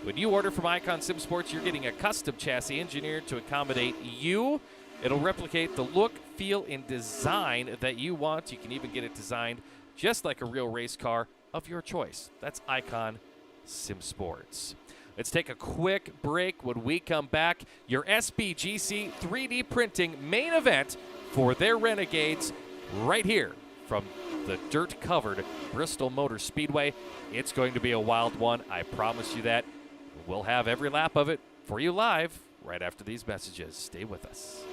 When you order from Icon Sim Sports, you're getting a custom chassis engineered to accommodate you. It'll replicate the look, feel, and design that you want. You can even get it designed just like a real race car of your choice. That's Icon Sim Sports. Let's take a quick break. When we come back, your SPGC 3D printing main event for their Renegades right here from the dirt-covered Bristol Motor Speedway. It's going to be a wild one. I promise you that. We'll have every lap of it for you live right after these messages. Stay with us.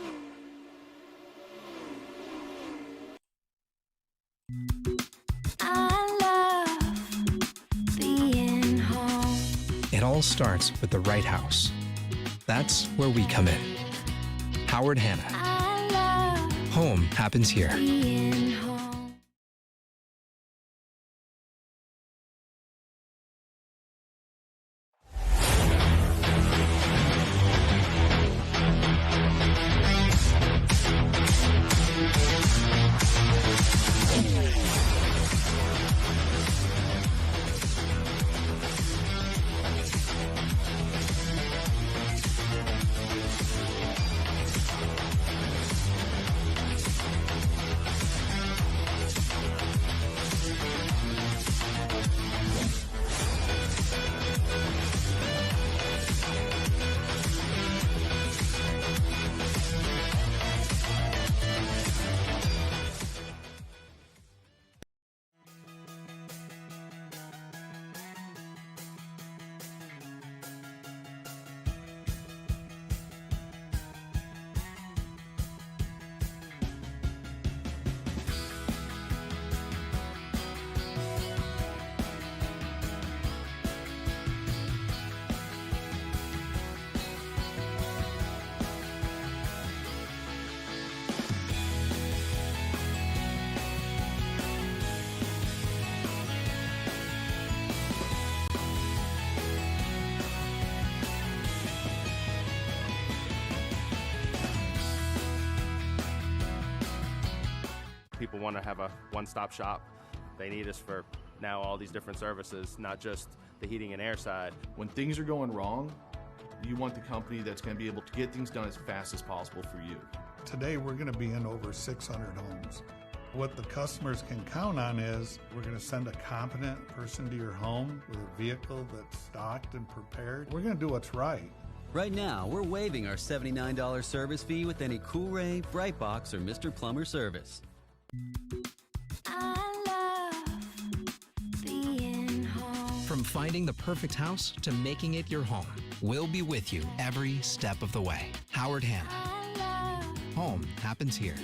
It all starts with the right house. That's where we come in. Howard Hanna. Home happens here. people want to have a one-stop shop. They need us for now all these different services, not just the heating and air side. When things are going wrong, you want the company that's going to be able to get things done as fast as possible for you. Today we're going to be in over 600 homes. What the customers can count on is we're going to send a competent person to your home with a vehicle that's stocked and prepared. We're going to do what's right. Right now, we're waiving our $79 service fee with any Cool-Ray, Brightbox, or Mr. Plumber service. From finding the perfect house to making it your home, we'll be with you every step of the way. Howard Hanna. Home happens here.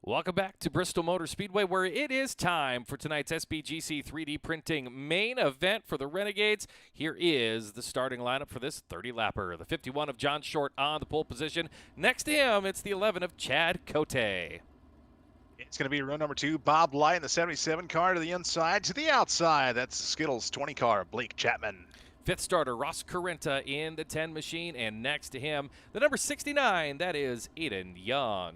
Welcome back to Bristol Motor Speedway, where it is time for tonight's SBGC 3D printing main event for the Renegades. Here is the starting lineup for this 30-lapper. The 51 of John Short on the pole position. Next to him, it's the 11 of Chad Cote. It's going to be row number 2, Bob Light in the 77 car to the inside, to the outside. That's Skittles 20 car, Blake Chapman. Fifth starter, Ross Carenta in the 10 machine, and next to him, the number 69, that is Aiden Young.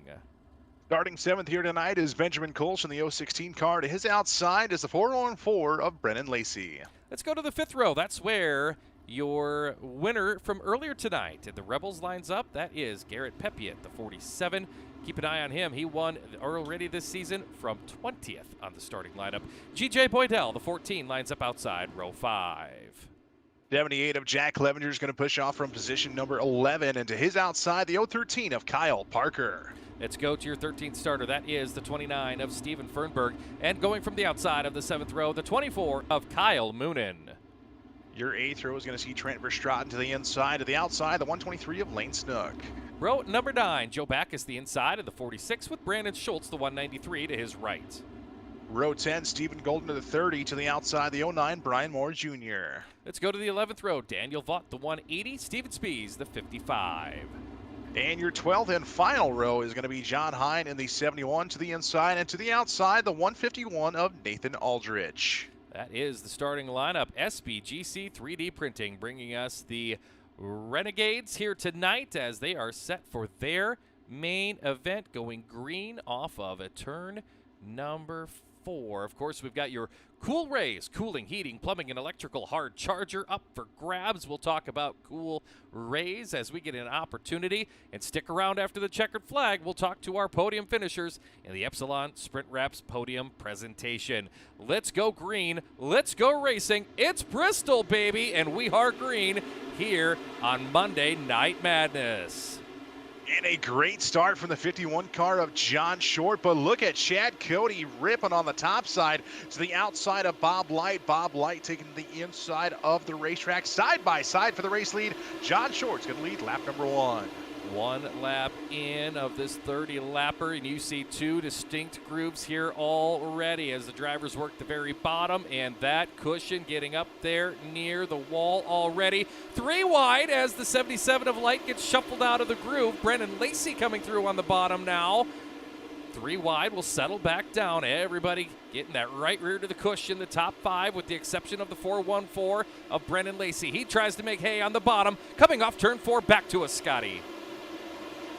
Starting 7th here tonight is Benjamin Colch in the 016 car. To his outside is the 404 of Brennan Lacey. Let's go to the 5th row. That's where your winner from earlier tonight at the Rebels lines up. That is Garrett Pepiot, the 47. Keep an eye on him. He won already this season from 20th on the starting lineup. G.J. Boydell, the 14, lines up outside row 5. 78 of Jack Clevenger is going to push off from position number 11. And to his outside, the 013 of Kyle Parker. Let's go to your 13th starter. That is the 29 of Steven Fernberg. And going from the outside of the 7th row, the 24 of Kyle Moonen. Your 8th row is going to see Trent Verstraeten to the inside. To the outside, the 123 of Lane Snook. Row number 9, Joe Backus the inside of the 46 with Brandon Schultz, the 193 to his right. Row 10, Stephen Golden to the 30. To the outside, the 09, Brian Moore Jr. Let's go to the 11th row, Daniel Vaught, the 180, Steven Spies, the 55. And your 12th and final row is going to be John Hine in the 71 to the inside, and to the outside, the 151 of Nathan Aldrich. That is the starting lineup. SBGC 3D Printing bringing us the Renegades here tonight as they are set for their main event, going green off of a turn number 4. Of course, we've got your Cool Rays, cooling, heating, plumbing, and electrical hard charger up for grabs. We'll talk about Cool Rays as we get an opportunity. And stick around after the checkered flag. We'll talk to our podium finishers in the Epsilon Sprint Wraps podium presentation. Let's go green. Let's go racing. It's Bristol, baby, and we are green here on Monday Night Madness. And a great start from the 51 car of John Short, but look at Chad Cody ripping on the top side to the outside of Bob Light. Bob Light taking the inside of the racetrack side by side for the race lead. John Short's going to lead lap number 1. 1 lap in of this 30-lapper, and you see 2 distinct groups here already as the drivers work the very bottom, and that cushion getting up there near the wall already. 3 wide as the 77 of Light gets shuffled out of the groove. Brennan Lacey coming through on the bottom now. 3 wide will settle back down. Everybody getting that right rear to the cushion, the top 5 with the exception of the 414 of Brennan Lacey. He tries to make hay on the bottom, coming off turn 4 back to us, Scotty.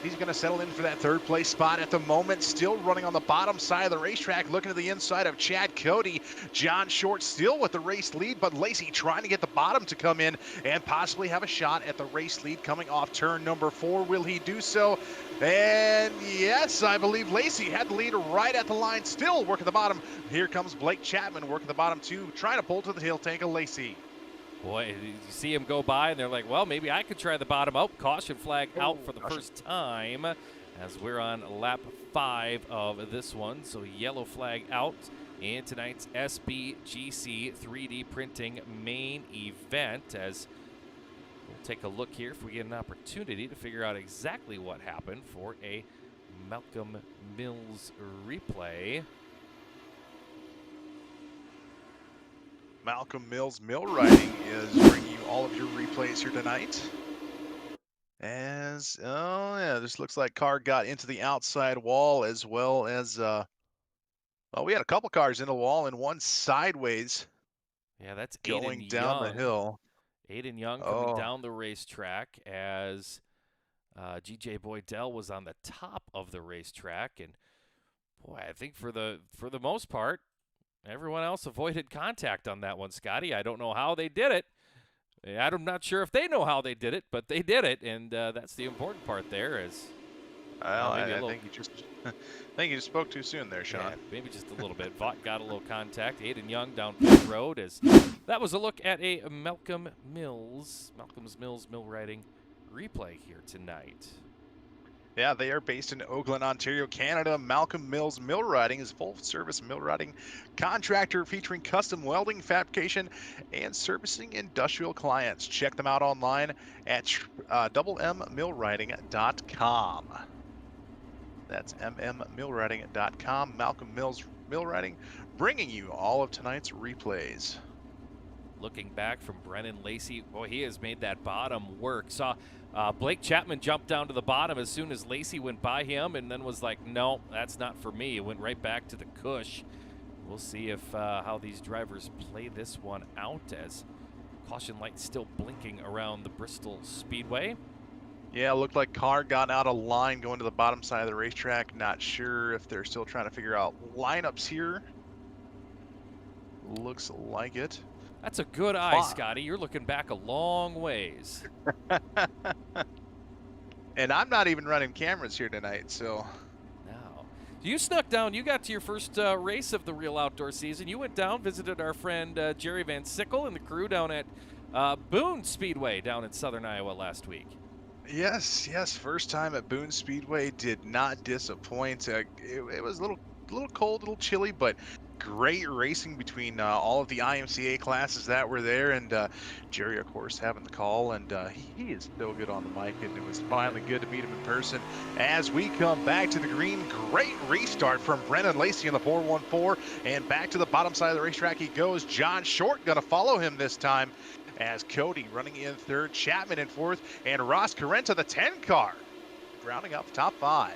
He's going to settle in for that 3rd place spot at the moment, still running on the bottom side of the racetrack, looking to the inside of Chad Cody. John Short still with the race lead, but Lacey trying to get the bottom to come in and possibly have a shot at the race lead coming off turn number 4. Will he do so? And yes, I believe Lacey had the lead right at the line, still working the bottom. Here comes Blake Chapman working the bottom too, trying to pull to the heel tank of Lacey. Boy, you see him go by, and they're like, well, maybe I could try the bottom. Oh, caution flag out for the first time as we're on lap 5 of this one. So yellow flag out in tonight's SBGC 3D printing main event as we'll take a look here if we get an opportunity to figure out exactly what happened for a Malcolm Mills replay. Malcolm Mills Mill Riding is bringing you all of your replays here tonight. As, oh yeah, this looks like car got into the outside wall as well as, well, we had a couple cars in the wall and one sideways. Yeah, that's going Aiden down Young. the hill. Aiden Young coming down the racetrack as G.J. Boydell was on the top of the racetrack. And, boy, I think for the most part, everyone else avoided contact on that one, Scotty. I don't know how they did it. I'm not sure if they know how they did it, but they did it, and that's the important part there. I think you just spoke too soon there, Sean. Yeah, maybe just a little bit. Vaught got a little contact. Aiden Young down pit road as that was a look at a Malcolm's Mills mill riding replay here tonight. Yeah, they are based in Oakland, Ontario, Canada. Malcolm Mills Mill Riding is a full-service mill riding contractor featuring custom welding, fabrication, and servicing industrial clients. Check them out online at mmmillwriting.com. That's mmmillwriting.com. Malcolm Mills Mill Riding, bringing you all of tonight's replays. Looking back from Brennan Lacey, boy, he has made that bottom work. Saw Blake Chapman jump down to the bottom as soon as Lacey went by him and then was like, no, that's not for me. It went right back to the cush. We'll see if how these drivers play this one out as caution light still blinking around the Bristol Speedway. Yeah, it looked like car got out of line going to the bottom side of the racetrack. Not sure if they're still trying to figure out lineups here. Looks like it. That's a good eye, Scotty. You're looking back a long ways. And I'm not even running cameras here tonight, so. No. You snuck down. You got to your first race of the real outdoor season. You went down, visited our friend Jerry Van Sickle and the crew down at Boone Speedway down in southern Iowa last week. Yes. First time at Boone Speedway, did not disappoint. It was a little cold, a little chilly, but great racing between all of the IMCA classes that were there, and Jerry, of course, having the call, and he is so good on the mic, and it was finally good to meet him in person. As we come back to the green, great restart from Brennan Lacey in the 414, and back to the bottom side of the racetrack he goes. John Short going to follow him this time, as Cody running in third, Chapman in fourth, and Ross Carenta, the 10 car, rounding up the top 5.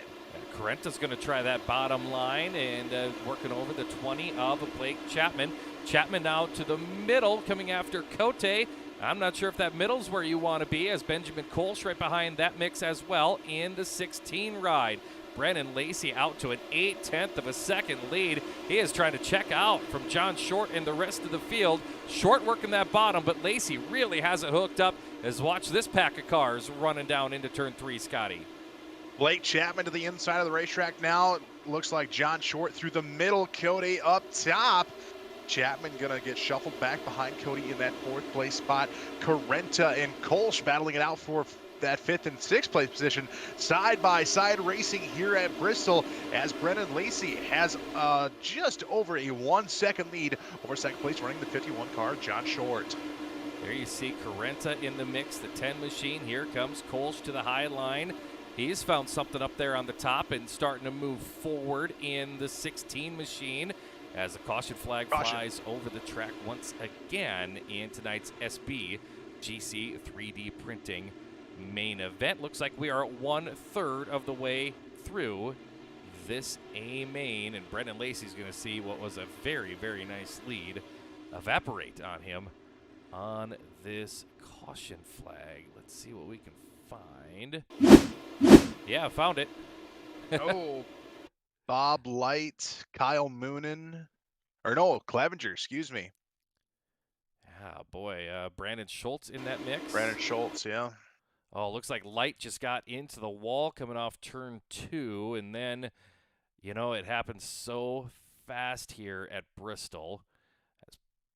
Carenta's going to try that bottom line and working over the 20 of Blake Chapman. Chapman now to the middle, coming after Cote. I'm not sure if that middle's where you want to be, as Benjamin Kolsch right behind that mix as well in the 16 ride. Brennan Lacey out to an 8/10 of a second lead. He is trying to check out from John Short and the rest of the field. Short working that bottom, but Lacey really has it hooked up. As watch this pack of cars running down into turn 3, Scotty. Blake Chapman to the inside of the racetrack now. Looks like John Short through the middle, Cody up top. Chapman gonna get shuffled back behind Cody in that 4th place spot. Carenta and Kolsch battling it out for that 5th and 6th place position. Side by side racing here at Bristol, as Brennan Lacey has just over a 1 second lead over 2nd place, running the 51 car, John Short. There you see Carenta in the mix, the 10 machine. Here comes Kolsch to the high line. He's found something up there on the top and starting to move forward in the 16 machine as the caution flag flies over the track once again in tonight's SB GC 3D printing main event. Looks like we are 1/3 of the way through this A main, and Brennan Lacey's going to see what was a very, very nice lead evaporate on him on this caution flag. Let's see what we can find. Yeah, found it. Oh, Bob Light, Kyle Moonen, or no, Clevenger, excuse me. Yeah, boy, Brandon Schultz in that mix. Brandon Schultz, yeah. Oh, looks like Light just got into the wall coming off turn 2, and then, you know, it happened so fast here at Bristol.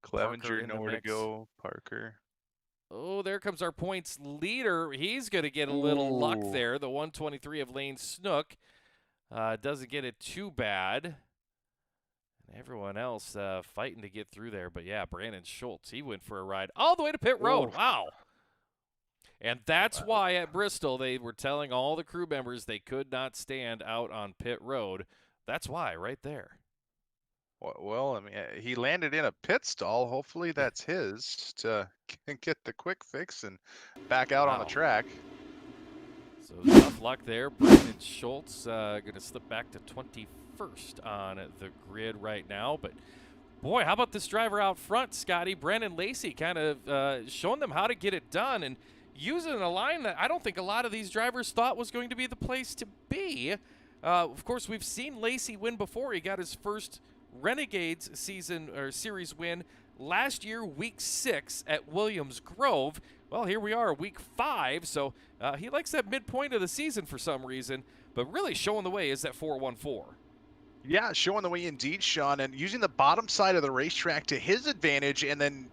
Clevenger, nowhere to go, Parker. Oh, there comes our points leader. He's going to get a little luck there. The 123 of Lane Snook doesn't get it too bad. And everyone else fighting to get through there. But, yeah, Brandon Schultz, he went for a ride all the way to pit road. Ooh. Wow. And that's why at Bristol they were telling all the crew members they could not stand out on pit road. That's why right there. Well, I mean, he landed in a pit stall. Hopefully that's his to get the quick fix and back out on the track. So tough luck there. Brandon Schultz going to slip back to 21st on the grid right now. But Boy, how about this driver out front, Scotty? Brandon Lacey kind of showing them how to get it done and using a line that I don't think a lot of these drivers thought was going to be the place to be. Of course, we've seen Lacey win before. He got his first Renegades series win last year, week 6 at Williams Grove. Well, here we are, week 5, so he likes that midpoint of the season for some reason, but really showing the way is that 414. Yeah, showing the way indeed, Sean, and using the bottom side of the racetrack to his advantage, and then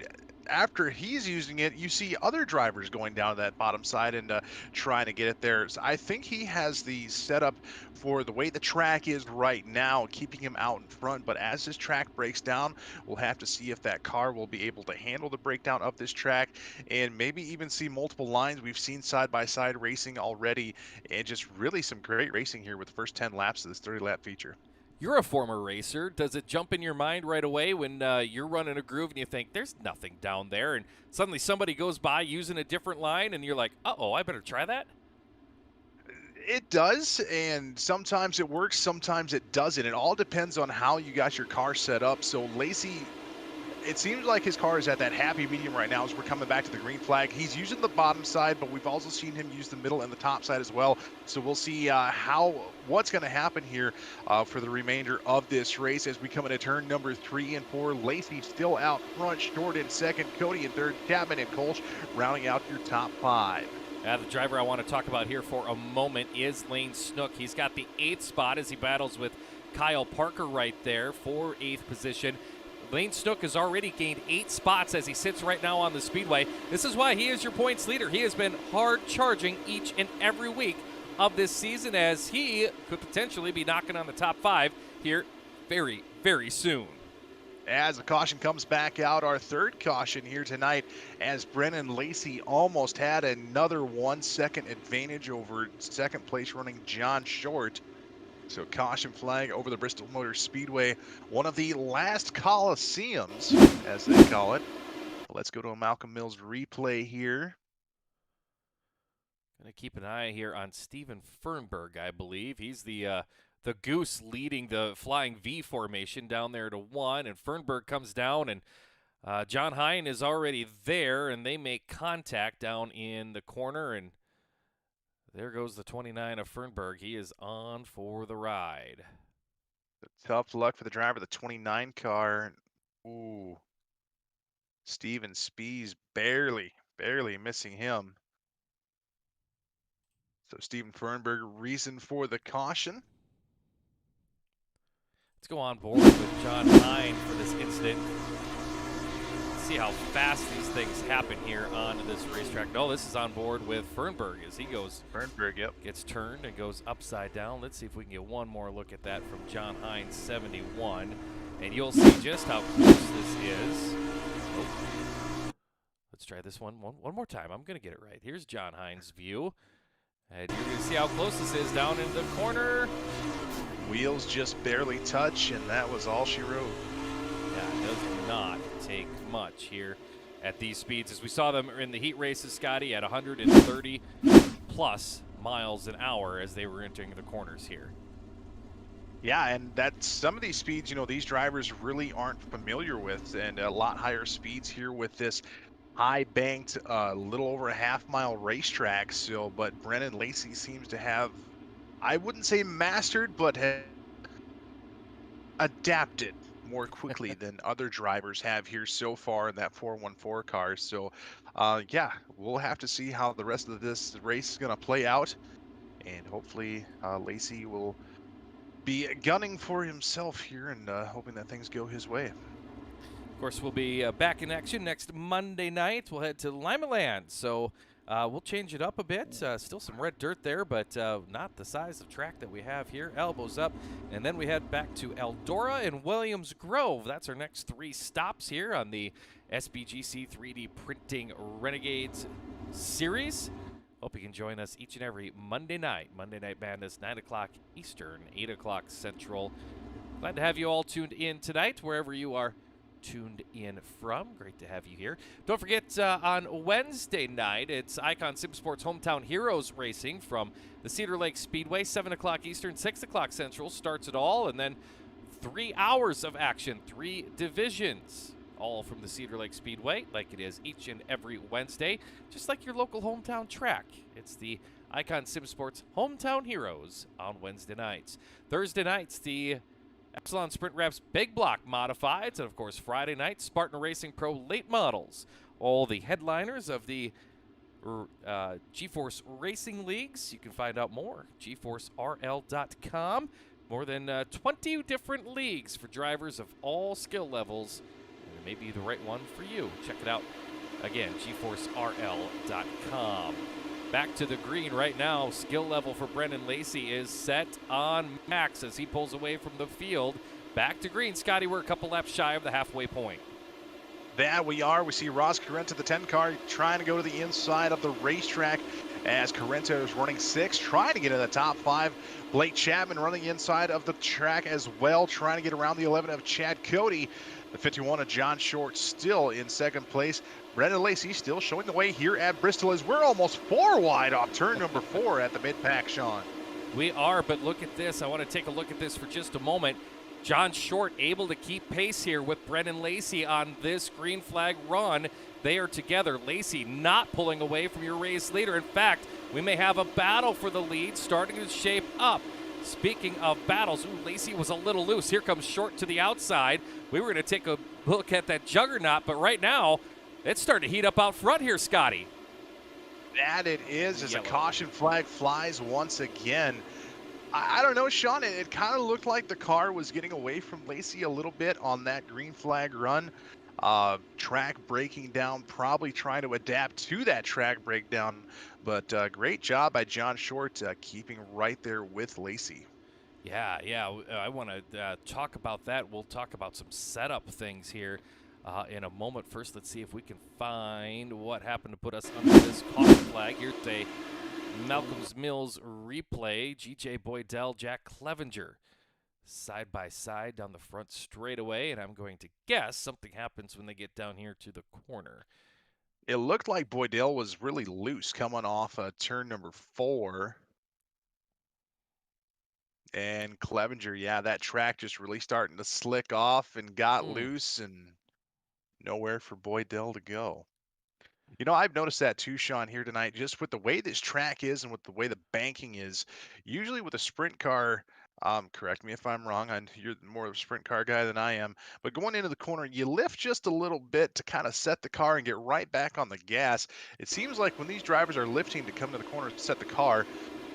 after he's using it, you see other drivers going down that bottom side and trying to get it there. So I think he has the setup for the way the track is right now, keeping him out in front. But as this track breaks down, we'll have to see if that car will be able to handle the breakdown of this track and maybe even see multiple lines. We've seen side-by-side racing already, and just really some great racing here with the first 10 laps of this 30-lap feature. You're a former racer. Does it jump in your mind right away when you're running a groove and you think, there's nothing down there, and suddenly somebody goes by using a different line and you're like, uh-oh, I better try that? It does, and sometimes it works, sometimes it doesn't. It all depends on how you got your car set up. So Lacey, it seems like his car is at that happy medium right now as we're coming back to the green flag. He's using the bottom side, but we've also seen him use the middle and the top side as well. So we'll see what's going to happen here for the remainder of this race as we come into turn number 3 and 4. Lacey still out front, Short in second, Cody in third, Chapman and Kolsch rounding out your top 5. The driver I want to talk about here for a moment is Lane Snook. He's got the 8th spot as he battles with Kyle Parker right there for 8th position. Lane Snook has already gained 8 spots as he sits right now on the speedway. This is why he is your points leader. He has been hard charging each and every week of this season, as he could potentially be knocking on the top 5 here very, very soon. As the caution comes back out, our third caution here tonight, as Brennan Lacey almost had another 1 second advantage over second place running John Short. So caution flag over the Bristol Motor Speedway, one of the last Coliseums, as they call it. Let's go to a Malcolm Mills replay here. Going to keep an eye here on Steven Fernberg, I believe. He's the goose leading the flying V formation down there to 1, and Fernberg comes down, and John Hine is already there, and they make contact down in the corner, and there goes the 29 of Fernberg. He is on for the ride. Tough luck for the driver of the 29 car. Ooh. Steven Spies barely missing him. So Steven Fernberg, reason for the caution. Let's go on board with John Hine for this incident. See how fast these things happen here on this racetrack. No, this is on board with Fernberg as he goes. Fernberg, yep. Gets turned and goes upside down. Let's see if we can get one more look at that from John Hine, 71. And you'll see just how close this is. Oh. Let's try this one more time. I'm going to get it right. Here's John Hine's view. And you're going to see how close this is down in the corner. Wheels just barely touch, and that was all she wrote. Yeah, it does not take much here at these speeds. As we saw them in the heat races, Scotty, at 130 plus miles an hour as they were entering the corners here. Yeah, and that's some of these speeds, you know, these drivers really aren't familiar with, and a lot higher speeds here with this high banked, little over a half-mile racetrack still. But Brennan Lacey seems to have, I wouldn't say mastered, but adapted more quickly than other drivers have here so far in that 414 car. So, yeah, we'll have to see how the rest of this race is going to play out, and hopefully Lacey will be gunning for himself here and hoping that things go his way. Of course, we'll be back in action next Monday night. We'll head to Limaland, so we'll change it up a bit. Still some red dirt there, but not the size of track that we have here. Elbows up, and then we head back to Eldora and Williams Grove. That's our next 3 stops here on the SBGC 3D Printing Renegades series. Hope you can join us each and every Monday night. Monday Night Madness, 9 o'clock Eastern, 8 o'clock Central. Glad to have you all tuned in tonight, wherever you are tuned in from. Great to have you here. Don't forget, on Wednesday night, it's Icon Sim Sports Hometown Heroes Racing from the Cedar Lake Speedway. 7 o'clock Eastern, 6 o'clock Central starts it all. And then 3 hours of action, 3 divisions, all from the Cedar Lake Speedway, like it is each and every Wednesday, just like your local hometown track. It's the Icon Sim Sports Hometown Heroes on Wednesday nights. Thursday nights, the Epsilon Sprint Wraps Big Block Modifieds, and of course Friday night, Spartan Racing Pro Late Models. All the headliners of the GeForce Racing Leagues. You can find out more, GForceRL.com. More than 20 different leagues for drivers of all skill levels. And it may be the right one for you. Check it out. Again, GForceRL.com. Back to the green right now. Skill level for Brendan Lacey is set on max as he pulls away from the field. Back to green. Scotty, we're a couple laps shy of the halfway point. That we are. We see Ross Carrenta, the 10 car, trying to go to the inside of the racetrack as Carrenta is running 6, trying to get in the top 5. Blake Chapman running inside of the track as well, trying to get around the 11 of Chad Cody. The 51 of John Short still in second place. Brendan Lacey still showing the way here at Bristol as we're almost 4 wide off turn number 4 at the mid-pack, Sean. We are, but look at this. I want to take a look at this for just a moment. John Short able to keep pace here with Brendan Lacey on this green flag run. They are together. Lacey not pulling away from your race leader. In fact, we may have a battle for the lead starting to shape up. Speaking of battles, Lacey was a little loose. Here comes Short to the outside. We were going to take a look at that juggernaut, but right now, it's starting to heat up out front here, Scotty. That it is as a caution flag flies once again. I don't know, Sean, it kind of looked like the car was getting away from Lacey a little bit on that green flag run. Track breaking down, probably trying to adapt to that track breakdown. But great job by John Short keeping right there with Lacey. Yeah, I want to talk about that. We'll talk about some setup things here in a moment. First, let's see if we can find what happened to put us under this caution flag. Here's a Malcolm's Mills replay. GJ Boydell, Jack Clevenger side by side down the front straightaway, and I'm going to guess something happens when they get down here to the corner. It looked like Boydell was really loose coming off turn number 4. And Clevenger, yeah, that track just really starting to slick off and got loose and nowhere for Boydell to go. You know, I've noticed that too, Sean, here tonight, just with the way this track is and with the way the banking is. Usually with a sprint car, correct me if I'm wrong, you're more of a sprint car guy than I am, but going into the corner, you lift just a little bit to kind of set the car and get right back on the gas. It seems like when these drivers are lifting to come to the corner to set the car,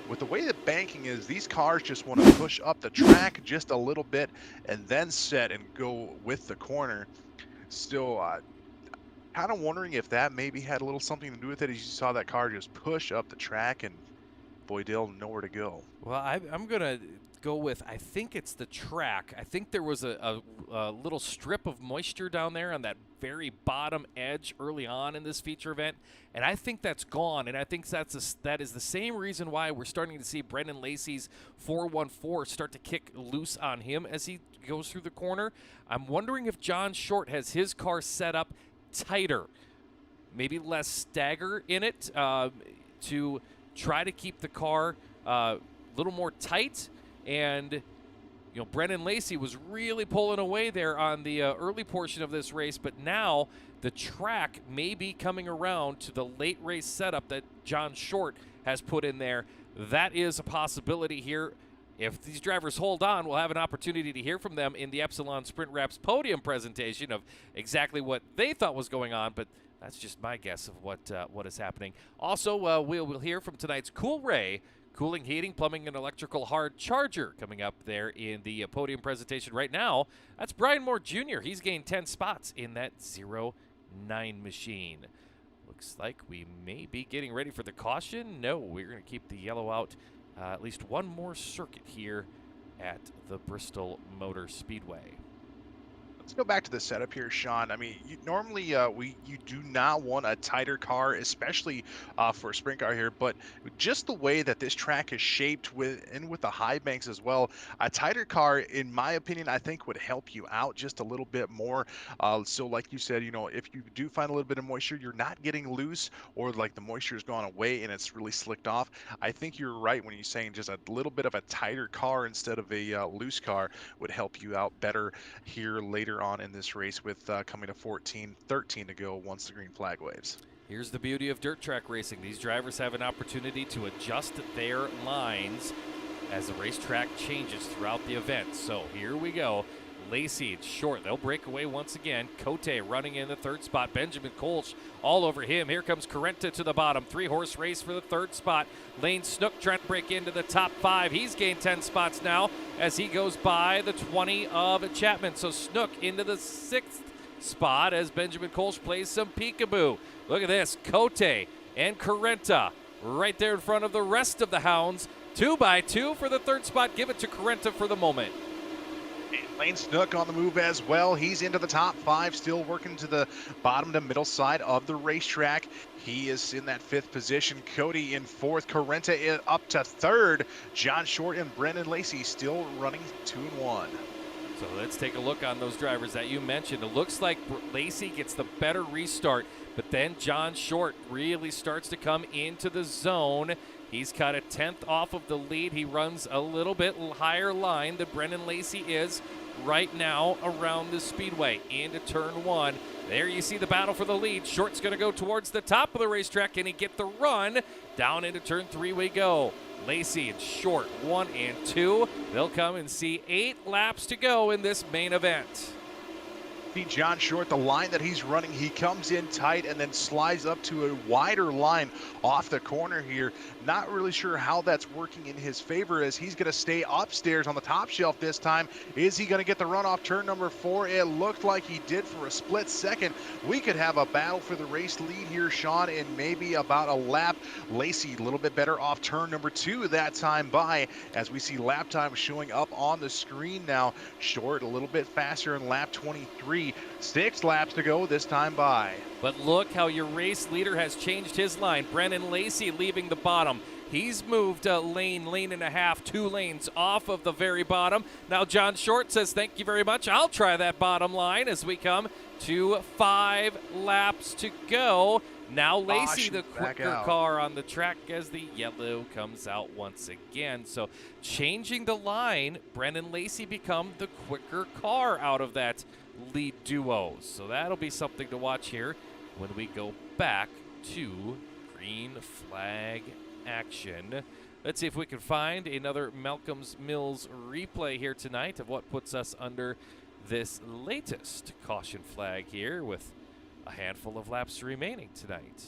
with the way the banking is, these cars just want to push up the track just a little bit and then set and go with the corner. Still, kind of wondering if that maybe had a little something to do with it as you saw that car just push up the track and Boydell nowhere to go. Well, I'm going to go with, I think it's the track. I think there was a little strip of moisture down there on that very bottom edge early on in this feature event, and I think that's gone, and I think that is the same reason why we're starting to see Brendan Lacey's 414 start to kick loose on him as he goes through the corner. I'm wondering if John Short has his car set up tighter, maybe less stagger in it to try to keep the car a little more tight. And you know, Brendan Lacey was really pulling away there on the early portion of this race, but now the track may be coming around to the late race setup that John Short has put in there. That is a possibility here. If these drivers hold on, we'll have an opportunity to hear from them in the Epsilon Sprint Wraps podium presentation of exactly what they thought was going on, but that's just my guess of what is happening. Also, we'll hear from tonight's Cool Ray, Cooling, Heating, Plumbing, and Electrical Hard Charger coming up there in the podium presentation right now. That's Brian Moore Jr. He's gained 10 spots in that 09 machine. Looks like we may be getting ready for the caution. No, we're going to keep the yellow out at least one more circuit here at the Bristol Motor Speedway. Let's go back to the setup here, Sean. I mean, normally you do not want a tighter car, especially for a sprint car here. But just the way that this track is shaped with the high banks as well, a tighter car, in my opinion, I think would help you out just a little bit more. So, like you said, if you do find a little bit of moisture, you're not getting loose, or like the moisture has gone away and it's really slicked off. I think you're right when you're saying just a little bit of a tighter car instead of a loose car would help you out better here later on in this race with coming to 13 to go once the green flag waves. Here's the beauty of dirt track racing. These drivers have an opportunity to adjust their lines as the racetrack changes throughout the event. So here we go. Lacey, it's short. They'll break away once again. Cote running in the third spot. Benjamin Kolsch all over him. Here comes Carrenta to the bottom. 3-horse race for the third spot. Lane Snook trying to break into the top 5. He's gained 10 spots now as he goes by the 20 of Chapman. So Snook into the 6th spot as Benjamin Kolsch plays some peekaboo. Look at this. Cote and Carrenta right there in front of the rest of the hounds. 2 by 2 for the third spot. Give it to Carrenta for the moment. Lane Snook on the move as well. He's into the top 5, still working to the bottom to middle side of the racetrack. He is in that 5th position. Cody in 4th. Carrenta up to 3rd. John Short and Brendan Lacey still running 2 and 1. So let's take a look on those drivers that you mentioned. It looks like Lacey gets the better restart, but then John Short really starts to come into the zone. He's got a 10th off of the lead. He runs a little bit higher line than Brendan Lacey is right now around the speedway into turn 1. There you see the battle for the lead. Short's going to go towards the top of the racetrack. Can he get the run? Down into turn 3 we go. Lacey and Short 1 and 2. They'll come and see 8 laps to go in this main event. John Short, the line that he's running, he comes in tight and then slides up to a wider line off the corner here. Not really sure how that's working in his favor as he's going to stay upstairs on the top shelf this time. Is he going to get the run off turn number 4? It looked like he did for a split second. We could have a battle for the race lead here, Sean, in maybe about a lap. Lacey a little bit better off turn number 2 that time by, as we see lap time showing up on the screen now. Short a little bit faster in lap 23. 6 laps to go this time by. But look how your race leader has changed his line. Brendan Lacey leaving the bottom. He's moved a lane and a half, 2 lanes off of the very bottom. Now John Short says, thank you very much. I'll try that bottom line as we come to 5 laps to go. Now Lacey, the quicker car on the track as the yellow comes out once again. So changing the line, Brendan Lacey become the quicker car out of that lead duo. So that'll be something to watch here when we go back to green flag action. Let's see if we can find another Malcolm's Mills replay here tonight of what puts us under this latest caution flag here with a handful of laps remaining tonight.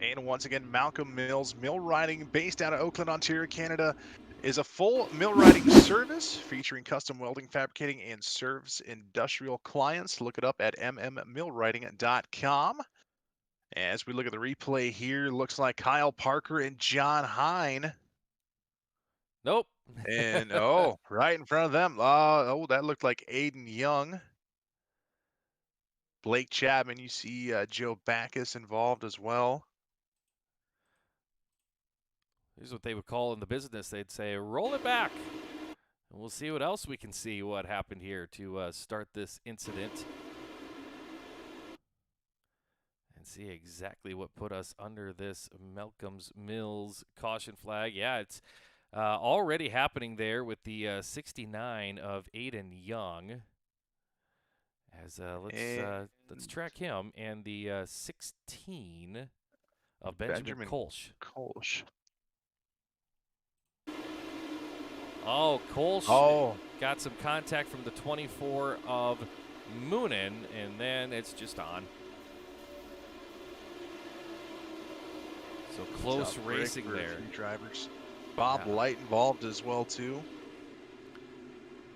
And once again, Malcolm Mills, mill riding based out of Oakland, Ontario, Canada, is a full mill riding service featuring custom welding, fabricating, and serves industrial clients. Look it up at mmmillwriting.com. As we look at the replay here, looks like Kyle Parker and John Hine. Nope. And, right in front of them. That looked like Aiden Young. Blake Chapman, you see Joe Backus involved as well. Here's what they would call in the business. They'd say, roll it back. And we'll see what else we can see what happened here to start this incident. And see exactly what put us under this Malcolm's Mills caution flag. Yeah, it's already happening there with the 69 of Aiden Young. As let's track him and the 16 of Benjamin Kolsch. Kolsch got some contact from the 24 of Moonen, and then it's just on. So close racing there. Drivers. Bob Light involved as well too.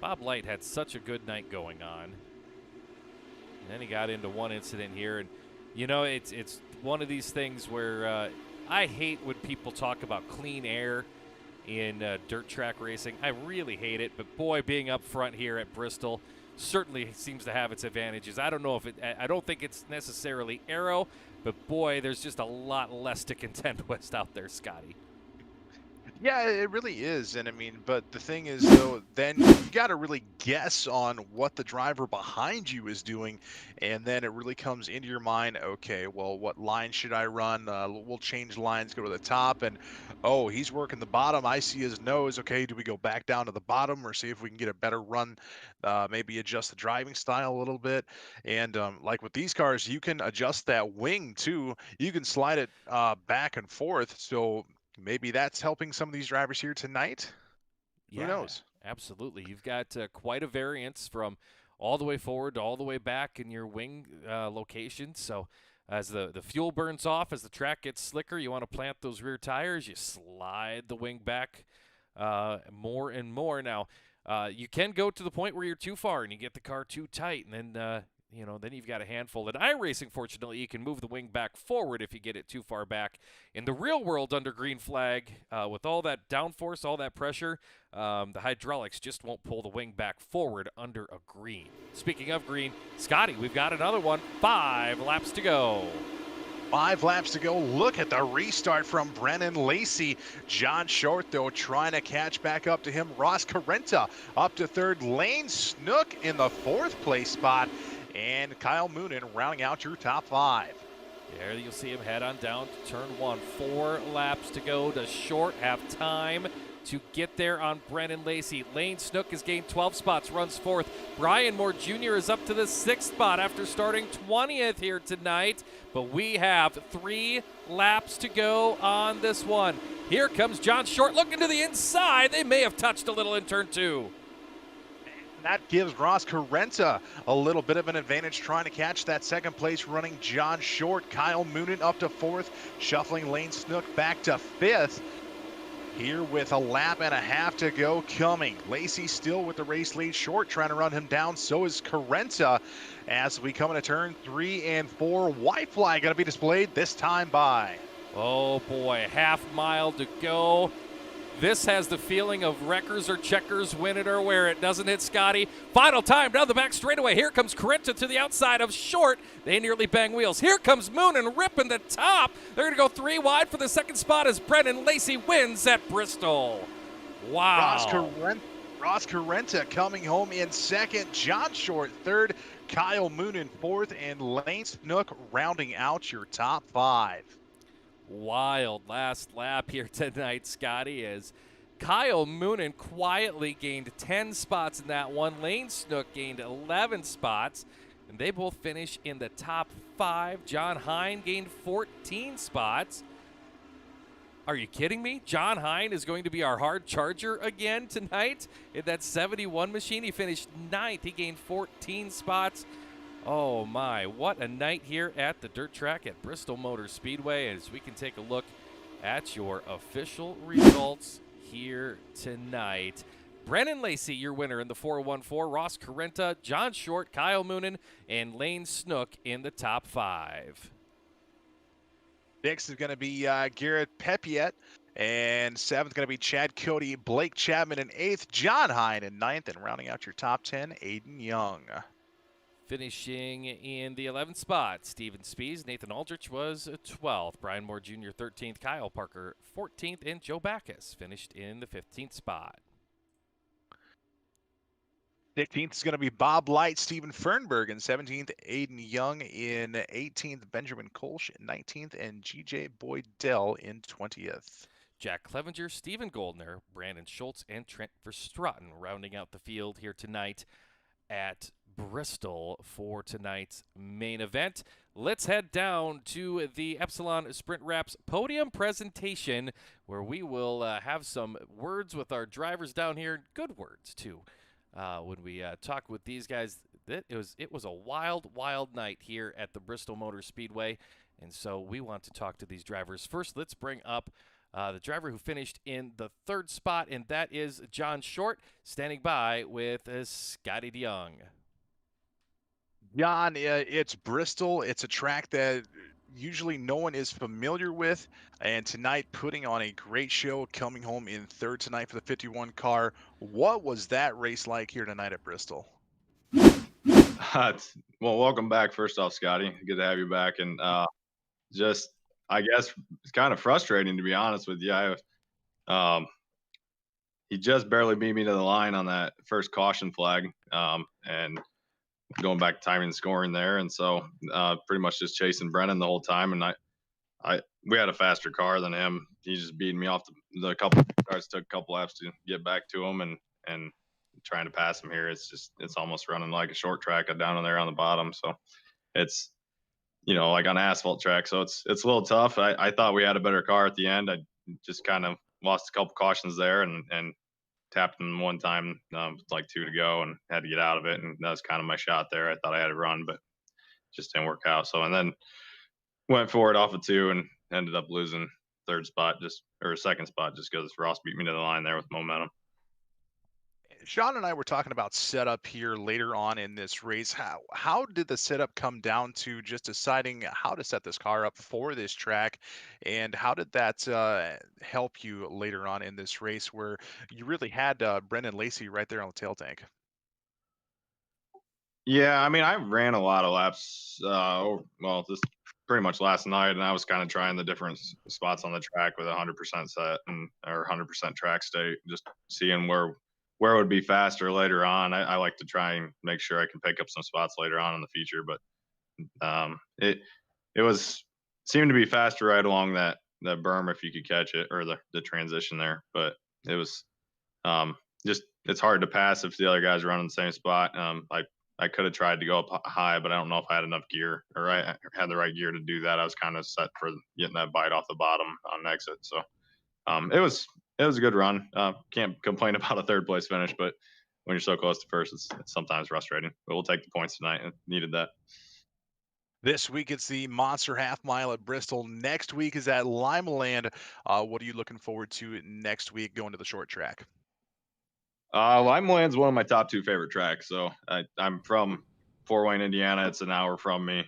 Bob Light had such a good night going on. And then he got into one incident here, and you know, it's one of these things where I hate when people talk about clean air in dirt track racing. I really hate it, but boy, being up front here at Bristol, certainly seems to have its advantages. I don't know if I don't think it's necessarily aero, but boy, there's just a lot less to contend with out there, Scotty. Yeah, it really is. And I mean, but the thing is, though, then you got to really guess on what the driver behind you is doing. And then it really comes into your mind, okay, well, what line should I run? We'll change lines, go to the top. And, oh, he's working the bottom. I see his nose. Okay, do we go back down to the bottom or see if we can get a better run? Maybe adjust the driving style a little bit. And like with these cars, you can adjust that wing too. You can slide it back and forth. So maybe that's helping some of these drivers here tonight. Who knows? Absolutely. You've got quite a variance from all the way forward to all the way back in your wing location. So as the fuel burns off, as the track gets slicker, you want to plant those rear tires. You slide the wing back more and more. Now, you can go to the point where you're too far and you get the car too tight, and then then you've got a handful. In iRacing, fortunately, you can move the wing back forward if you get it too far back. In the real world under green flag, with all that downforce, all that pressure, the hydraulics just won't pull the wing back forward under a green. Speaking of green, Scotty, we've got another one. 5 laps to go. 5 laps to go. Look at the restart from Brennan Lacey. John Short, though, trying to catch back up to him. Ross Carrenta up to third. Lane Snook in the 4th place spot. And Kyle Moonen rounding out your top 5. There you'll see him head on down to turn 1. 4 laps to go to Short. Have time to get there on Brennan Lacey. Lane Snook has gained 12 spots, runs 4th. Brian Moore Jr. is up to the 6th spot after starting 20th here tonight. But we have 3 laps to go on this one. Here comes John Short looking to the inside. They may have touched a little in turn 2. That gives Ross Carrenta a little bit of an advantage trying to catch that 2nd place running John Short. Kyle Moonen up to 4th, shuffling Lane Snook back to 5th. Here with a lap and a half to go coming. Lacey still with the race lead. Short trying to run him down. So is Carrenta as we come into turn 3 and 4. White flag going to be displayed this time by. Oh boy, half mile to go. This has the feeling of wreckers or checkers, win it or wear it, doesn't it, Scotty? Final time down the back straightaway. Here comes Carrenta to the outside of Short. They nearly bang wheels. Here comes Moonen ripping the top. They're going to go 3 wide for the 2nd spot as Brennan Lacey wins at Bristol. Wow. Ross Carrenta coming home in 2nd. John Short 3rd. Kyle Moonen 4th. And Lane Snook rounding out your top 5. Wild last lap here tonight, Scotty, as Kyle Moonen quietly gained 10 spots in that one. Lane Snook gained 11 spots, and they both finish in the top 5. John Hine gained 14 spots. Are you kidding me? John Hine is going to be our hard charger again tonight in that 71 machine. He finished 9th. He gained 14 spots. Oh my, what a night here at the dirt track at Bristol Motor Speedway, as we can take a look at your official results here tonight. Brennan Lacey, your winner in the 414, Ross Carrenta, John Short, Kyle Moonen, and Lane Snook in the top 5. 6th is going to be Garrett Pepiet, and 7th going to be Chad Cody, Blake Chapman in 8th, John Hine in 9th, and rounding out your top 10, Aiden Young. Finishing in the 11th spot, Steven Spees. Nathan Aldrich was 12th. Brian Moore Jr. 13th. Kyle Parker 14th. And Joe Backus finished in the 15th spot. 16th is going to be Bob Light, Stephen Fernberg in 17th. Aiden Young in 18th. Benjamin Kolsch in 19th. And G.J. Boydell in 20th. Jack Clevenger, Stephen Goldner, Brandon Schultz, and Trent Verstraeten rounding out the field here tonight at Bristol for tonight's main event. Let's head down to the Epsilon Sprint Wraps podium presentation, where we will have some words with our drivers down here. Good words, too, when we talk with these guys. It was a wild night here at the Bristol Motor Speedway, and so we want to talk to these drivers. First, let's bring up the driver who finished in the 3rd spot, and that is John Short, standing by with Scotty DeYoung. John, it's Bristol. It's a track that usually no one is familiar with, and tonight putting on a great show, coming home in 3rd tonight for the 51 car. What was that race like here tonight at Bristol? Well, welcome back. First off, Scotty, good to have you back. And just, I guess, it's kind of frustrating to be honest with you. Um, he just barely beat me to the line on that first caution flag, and going back to timing and scoring there. And so, pretty much just chasing Brennan the whole time. And we had a faster car than him. He just beat me off the couple cars. Took a couple laps to get back to him, and trying to pass him here. It's almost running like a short track down in there on the bottom. So it's like on asphalt track. So it's a little tough. I thought we had a better car at the end. I just kind of lost a couple cautions there and tapped him one time, like 2 to go, and had to get out of it. And that was kind of my shot there. I thought I had it run, but just didn't work out. So and then went for it off of 2 and ended up losing second spot just because Ross beat me to the line there with momentum. Sean and I were talking about setup here later on in this race. How did the setup come down to just deciding how to set this car up for this track, and how did that help you later on in this race where you really had Brendan Lacey right there on the tail tank? Yeah, I mean, I ran a lot of laps. This pretty much last night, and I was kind of trying the different spots on the track with 100% set or 100% track state, just seeing where it would be faster later on. I like to try and make sure I can pick up some spots later on in the feature, but it was seemed to be faster right along that berm if you could catch it, or the transition there. But it was just it's hard to pass if the other guys run in the same spot. I could have tried to go up high, but I don't know if I had enough gear or I had the right gear to do that. I was kind of set for getting that bite off the bottom on exit. So it was a good run. Can't complain about a third place finish, but when you're so close to first, it's sometimes frustrating. But we'll take the points tonight and needed that. This week it's the Monster Half Mile at Bristol. Next week is at Limeland. What are you looking forward to next week going to the short track? Limeland's one of my top 2 favorite tracks. So I'm from Fort Wayne, Indiana. It's an hour from me.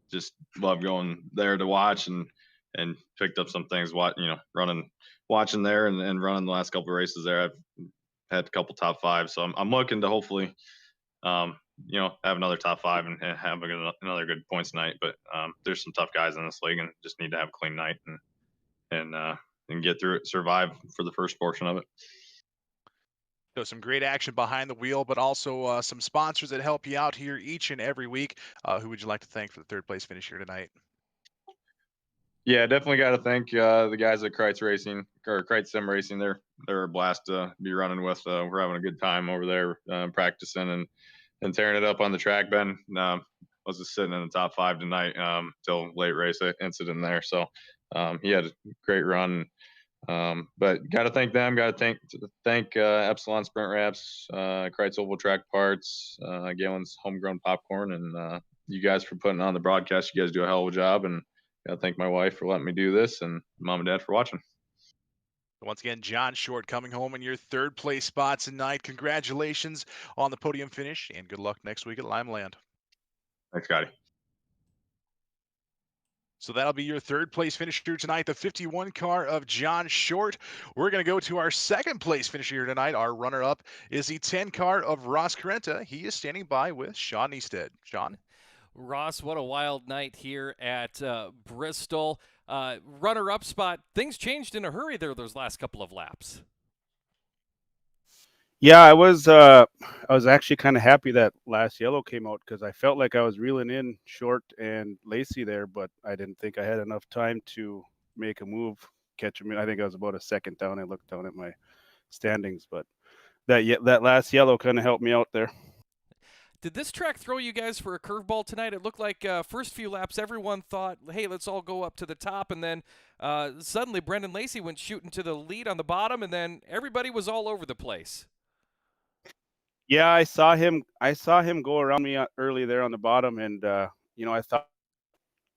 Just love going there to watch and picked up some things. Watching there and running the last couple of races there. I've had a couple top 5, so I'm looking to hopefully, have another top 5 and have another good points night. But there's some tough guys in this league, and just need to have a clean night and get through it, survive for the first portion of it. So some great action behind the wheel, but also some sponsors that help you out here each and every week. Who would you like to thank for the third place finish here tonight? Yeah, definitely got to thank the guys at Kreitz Racing or Kreitz Sim Racing. They're a blast to be running with. We're having a good time over there practicing and tearing it up on the track. Ben was just sitting in the top 5 tonight till late race incident there. So he had a great run. But got to thank them. Got to thank Epsilon Sprint Wraps, Kreitz Oval Track Parts, Galen's Homegrown Popcorn, and you guys for putting on the broadcast. You guys do a hell of a job, and got to thank my wife for letting me do this, and mom and dad for watching. Once again, John Short coming home in your third place spot tonight. Congratulations on the podium finish, and good luck next week at Limeland. Thanks, Scotty. So that'll be your third place finisher tonight, the 51 car of John Short. We're going to go to our second place finisher here tonight. Our runner-up is the 10 car of Ross Carenta. He is standing by with Sean Easted. Sean? Ross, what a wild night here at Bristol. Runner-up spot, things changed in a hurry there those last couple of laps. Yeah, I was actually kind of happy that last yellow came out because I felt like I was reeling in Short and Lacey there, but I didn't think I had enough time to make a move, catch him. I think I was about a second down. I looked down at my standings, but that last yellow kind of helped me out there. Did this track throw you guys for a curveball tonight? It looked like first few laps everyone thought, hey, let's all go up to the top, and then suddenly Brendan Lacey went shooting to the lead on the bottom, and then everybody was all over the place. Yeah, I saw him go around me early there on the bottom, and I thought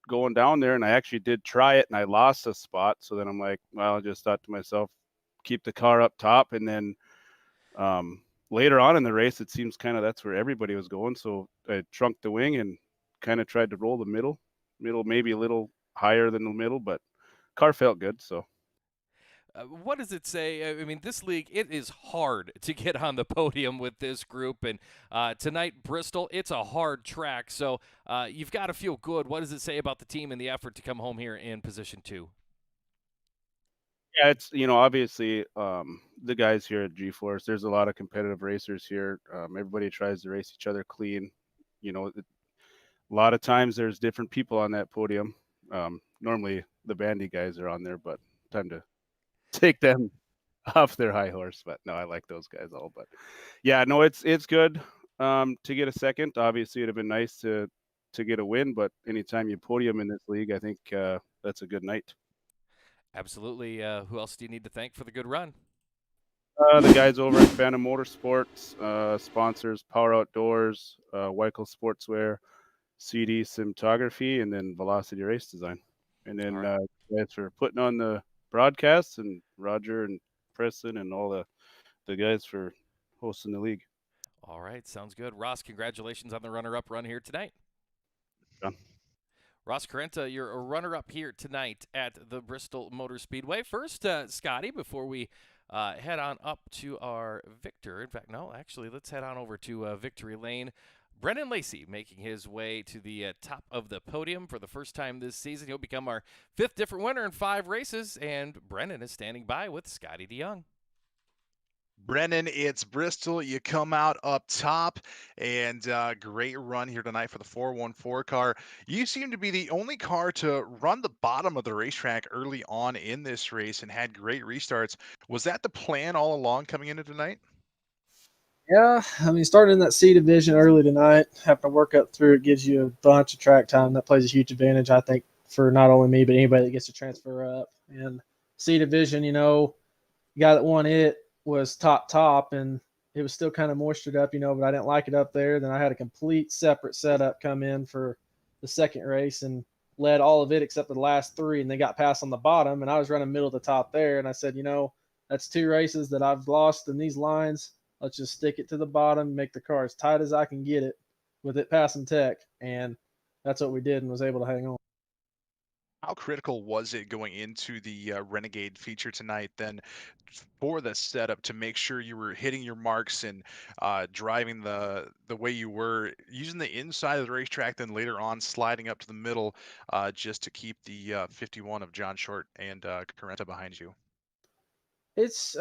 going down there, and I actually did try it, and I lost a spot. So then I'm like, well, I just thought to myself, keep the car up top, and then later on in the race, it seems kind of that's where everybody was going. So I trunked the wing and kind of tried to roll the middle maybe a little higher than the middle, but car felt good. So What does it say? I mean, this league, it is hard to get on the podium with this group. And tonight, Bristol, it's a hard track. So you've got to feel good. What does it say about the team and the effort to come home here in position 2? Yeah, it's obviously the guys here at GForce. There's a lot of competitive racers here. Everybody tries to race each other clean. A lot of times there's different people on that podium. Normally the bandy guys are on there, but time to take them off their high horse. But no, I like those guys all. But yeah, no, it's good to get a second. Obviously, it'd have been nice to get a win, but anytime you podium in this league, I think that's a good night. Absolutely. Who else do you need to thank for the good run? The guys over at Phantom Motorsports, sponsors Power Outdoors, Weichel Sportswear, CD Cinematography, and then Velocity Race Design. And then right. guys for putting on the broadcasts, and Roger and Preston and all the guys for hosting the league. All right, sounds good. Ross, congratulations on the runner-up run here tonight. Done. Ross Carenta, you're a runner-up here tonight at the Bristol Motor Speedway. First, Scotty, before we head on up to our victor. In fact, no, actually, let's head on over to Victory Lane. Brennan Lacey making his way to the top of the podium for the first time this season. He'll become our 5th different winner in 5 races, and Brennan is standing by with Scotty DeYoung. Brennan, it's Bristol. You come out up top, and great run here tonight for the 414 car. You seem to be the only car to run the bottom of the racetrack early on in this race and had great restarts. Was that the plan all along coming into tonight? Yeah, I mean, starting in that C division early tonight, having to work up through it gives you a bunch of track time. That plays a huge advantage, I think, for not only me, but anybody that gets to transfer up. And C division, the guy that won it was top, and it was still kind of moistured up, but I didn't like it up there. Then I had a complete separate setup come in for the second race and led all of it except for the last 3, and they got passed on the bottom, and I was running middle to top there. And I said, that's 2 races that I've lost in these lines. Let's just stick it to the bottom, make the car as tight as I can get it with it passing tech. And that's what we did and was able to hang on. How critical was it going into the Renegade feature tonight then for the setup to make sure you were hitting your marks and driving the way you were, using the inside of the racetrack, then later on sliding up to the middle just to keep the 51 of John Short and Carenta behind you? It's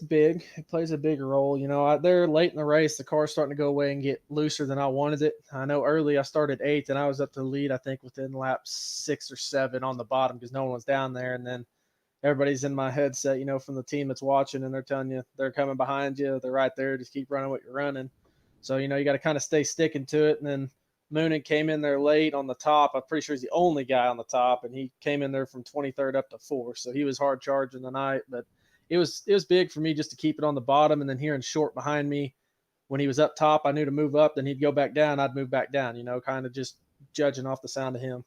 big. It plays a big role. They're late in the race. The car's starting to go away and get looser than I wanted it. I know early I started 8th and I was up to the lead, I think, within lap 6 or 7 on the bottom because no one was down there. And then everybody's in my headset, from the team that's watching, and they're telling you they're coming behind you. They're right there. Just keep running what you're running. So, you got to kind of stay sticking to it. And then Moonen came in there late on the top. I'm pretty sure he's the only guy on the top, and he came in there from 23rd up to 4th. So he was hard charging the night, but it was big for me just to keep it on the bottom, and then hearing Short behind me when he was up top, I knew to move up. Then he'd go back down, I'd move back down. Kind of just judging off the sound of him.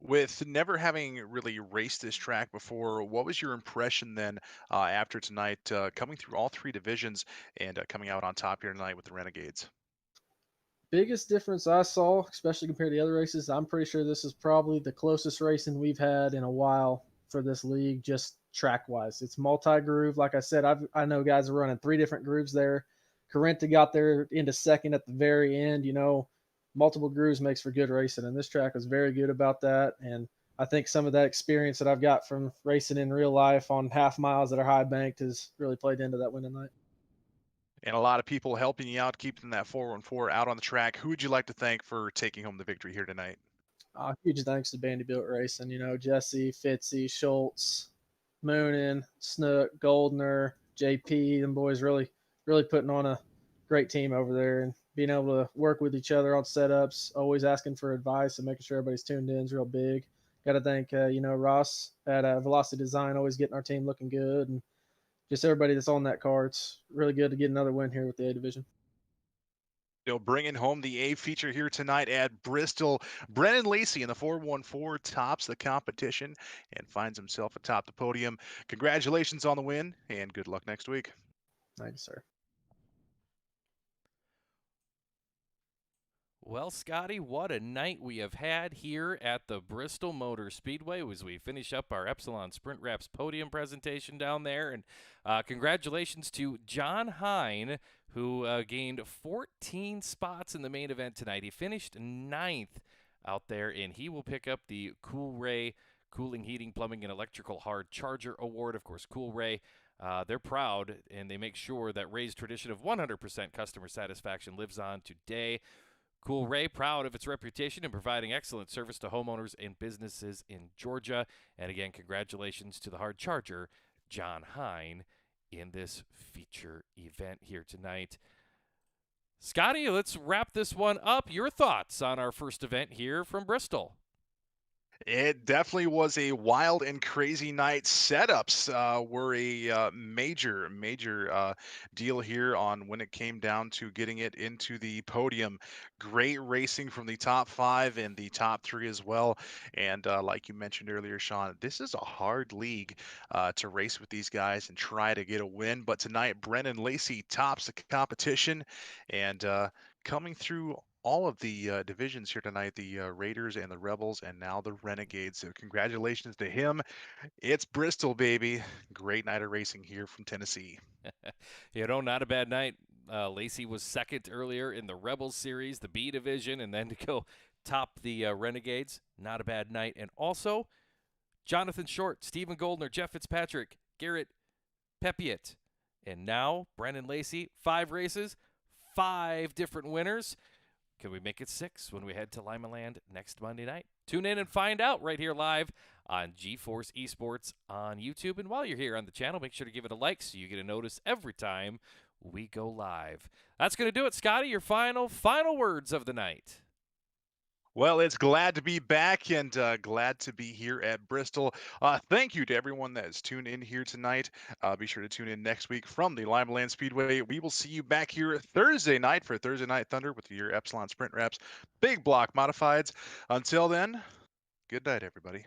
With never having really raced this track before, what was your impression then after tonight, coming through all 3 divisions and coming out on top here tonight with the Renegades? Biggest difference I saw, especially compared to the other races, I'm pretty sure this is probably the closest racing we've had in a while for this league, just track wise. It's multi-groove. Like I said, I know guys are running 3 different grooves there. Carenta got there into second at the very end. Multiple grooves makes for good racing, and this track was very good about that. And I think some of that experience that I've got from racing in real life on half miles that are high banked has really played into that win tonight. And a lot of people helping you out, keeping that 414 out on the track. Who would you like to thank for taking home the victory here tonight? Huge thanks to Vanderbilt Racing. Jesse, Fitzy, Schultz, Moonen, Snook, Goldner, JP, them boys really putting on a great team over there, and being able to work with each other on setups, always asking for advice and making sure everybody's tuned in is real big. Got to thank, Ross at Velocity Design, always getting our team looking good, and just everybody that's on that car. It's really good to get another win here with the A division. Bringing home the A feature here tonight at Bristol. Brennan Lacey in the 414 tops the competition and finds himself atop the podium. Congratulations on the win, and good luck next week. Thank you, sir. Well, Scotty, what a night we have had here at the Bristol Motor Speedway as we finish up our Epsilon Sprint Wraps podium presentation down there. And congratulations to John Hine, who gained 14 spots in the main event tonight. He finished 9th out there, and he will pick up the Cool Ray Cooling, Heating, Plumbing, and Electrical Hard Charger Award. Of course, Cool Ray, they're proud, and they make sure that Ray's tradition of 100% customer satisfaction lives on today. Cool Ray, proud of its reputation in providing excellent service to homeowners and businesses in Georgia. And again, congratulations to the hard charger, John Hine, in this feature event here tonight. Scotty, let's wrap this one up. Your thoughts on our first event here from Bristol? It definitely was a wild and crazy night. Setups were a major deal here on when it came down to getting it into the podium. Great racing from the top 5 and the top 3 as well. And like you mentioned earlier, Sean, this is a hard league to race with these guys and try to get a win. But tonight, Brennan Lacey tops the competition and coming through all of the divisions here tonight, the Raiders and the Rebels, and now the Renegades. So congratulations to him. It's Bristol, baby. Great night of racing here from Tennessee. Not a bad night. Lacey was second earlier in the Rebels series, the B division, and then to go top the Renegades. Not a bad night. And also, Jonathan Short, Stephen Goldner, Jeff Fitzpatrick, Garrett Pepiot, and now Brennan Lacey. 5 races, 5 different winners. Can we make it 6 when we head to Lima Land next Monday night? Tune in and find out right here live on GeForce Esports on YouTube. And while you're here on the channel, make sure to give it a like so you get a notice every time we go live. That's going to do it, Scotty. Your final words of the night. Well, it's glad to be back and glad to be here at Bristol. Thank you to everyone that has tuned in here tonight. Be sure to tune in next week from the Lima Land Speedway. We will see you back here Thursday night for Thursday Night Thunder with your Epsilon Sprint Wraps Big Block Modifieds. Until then, good night, everybody.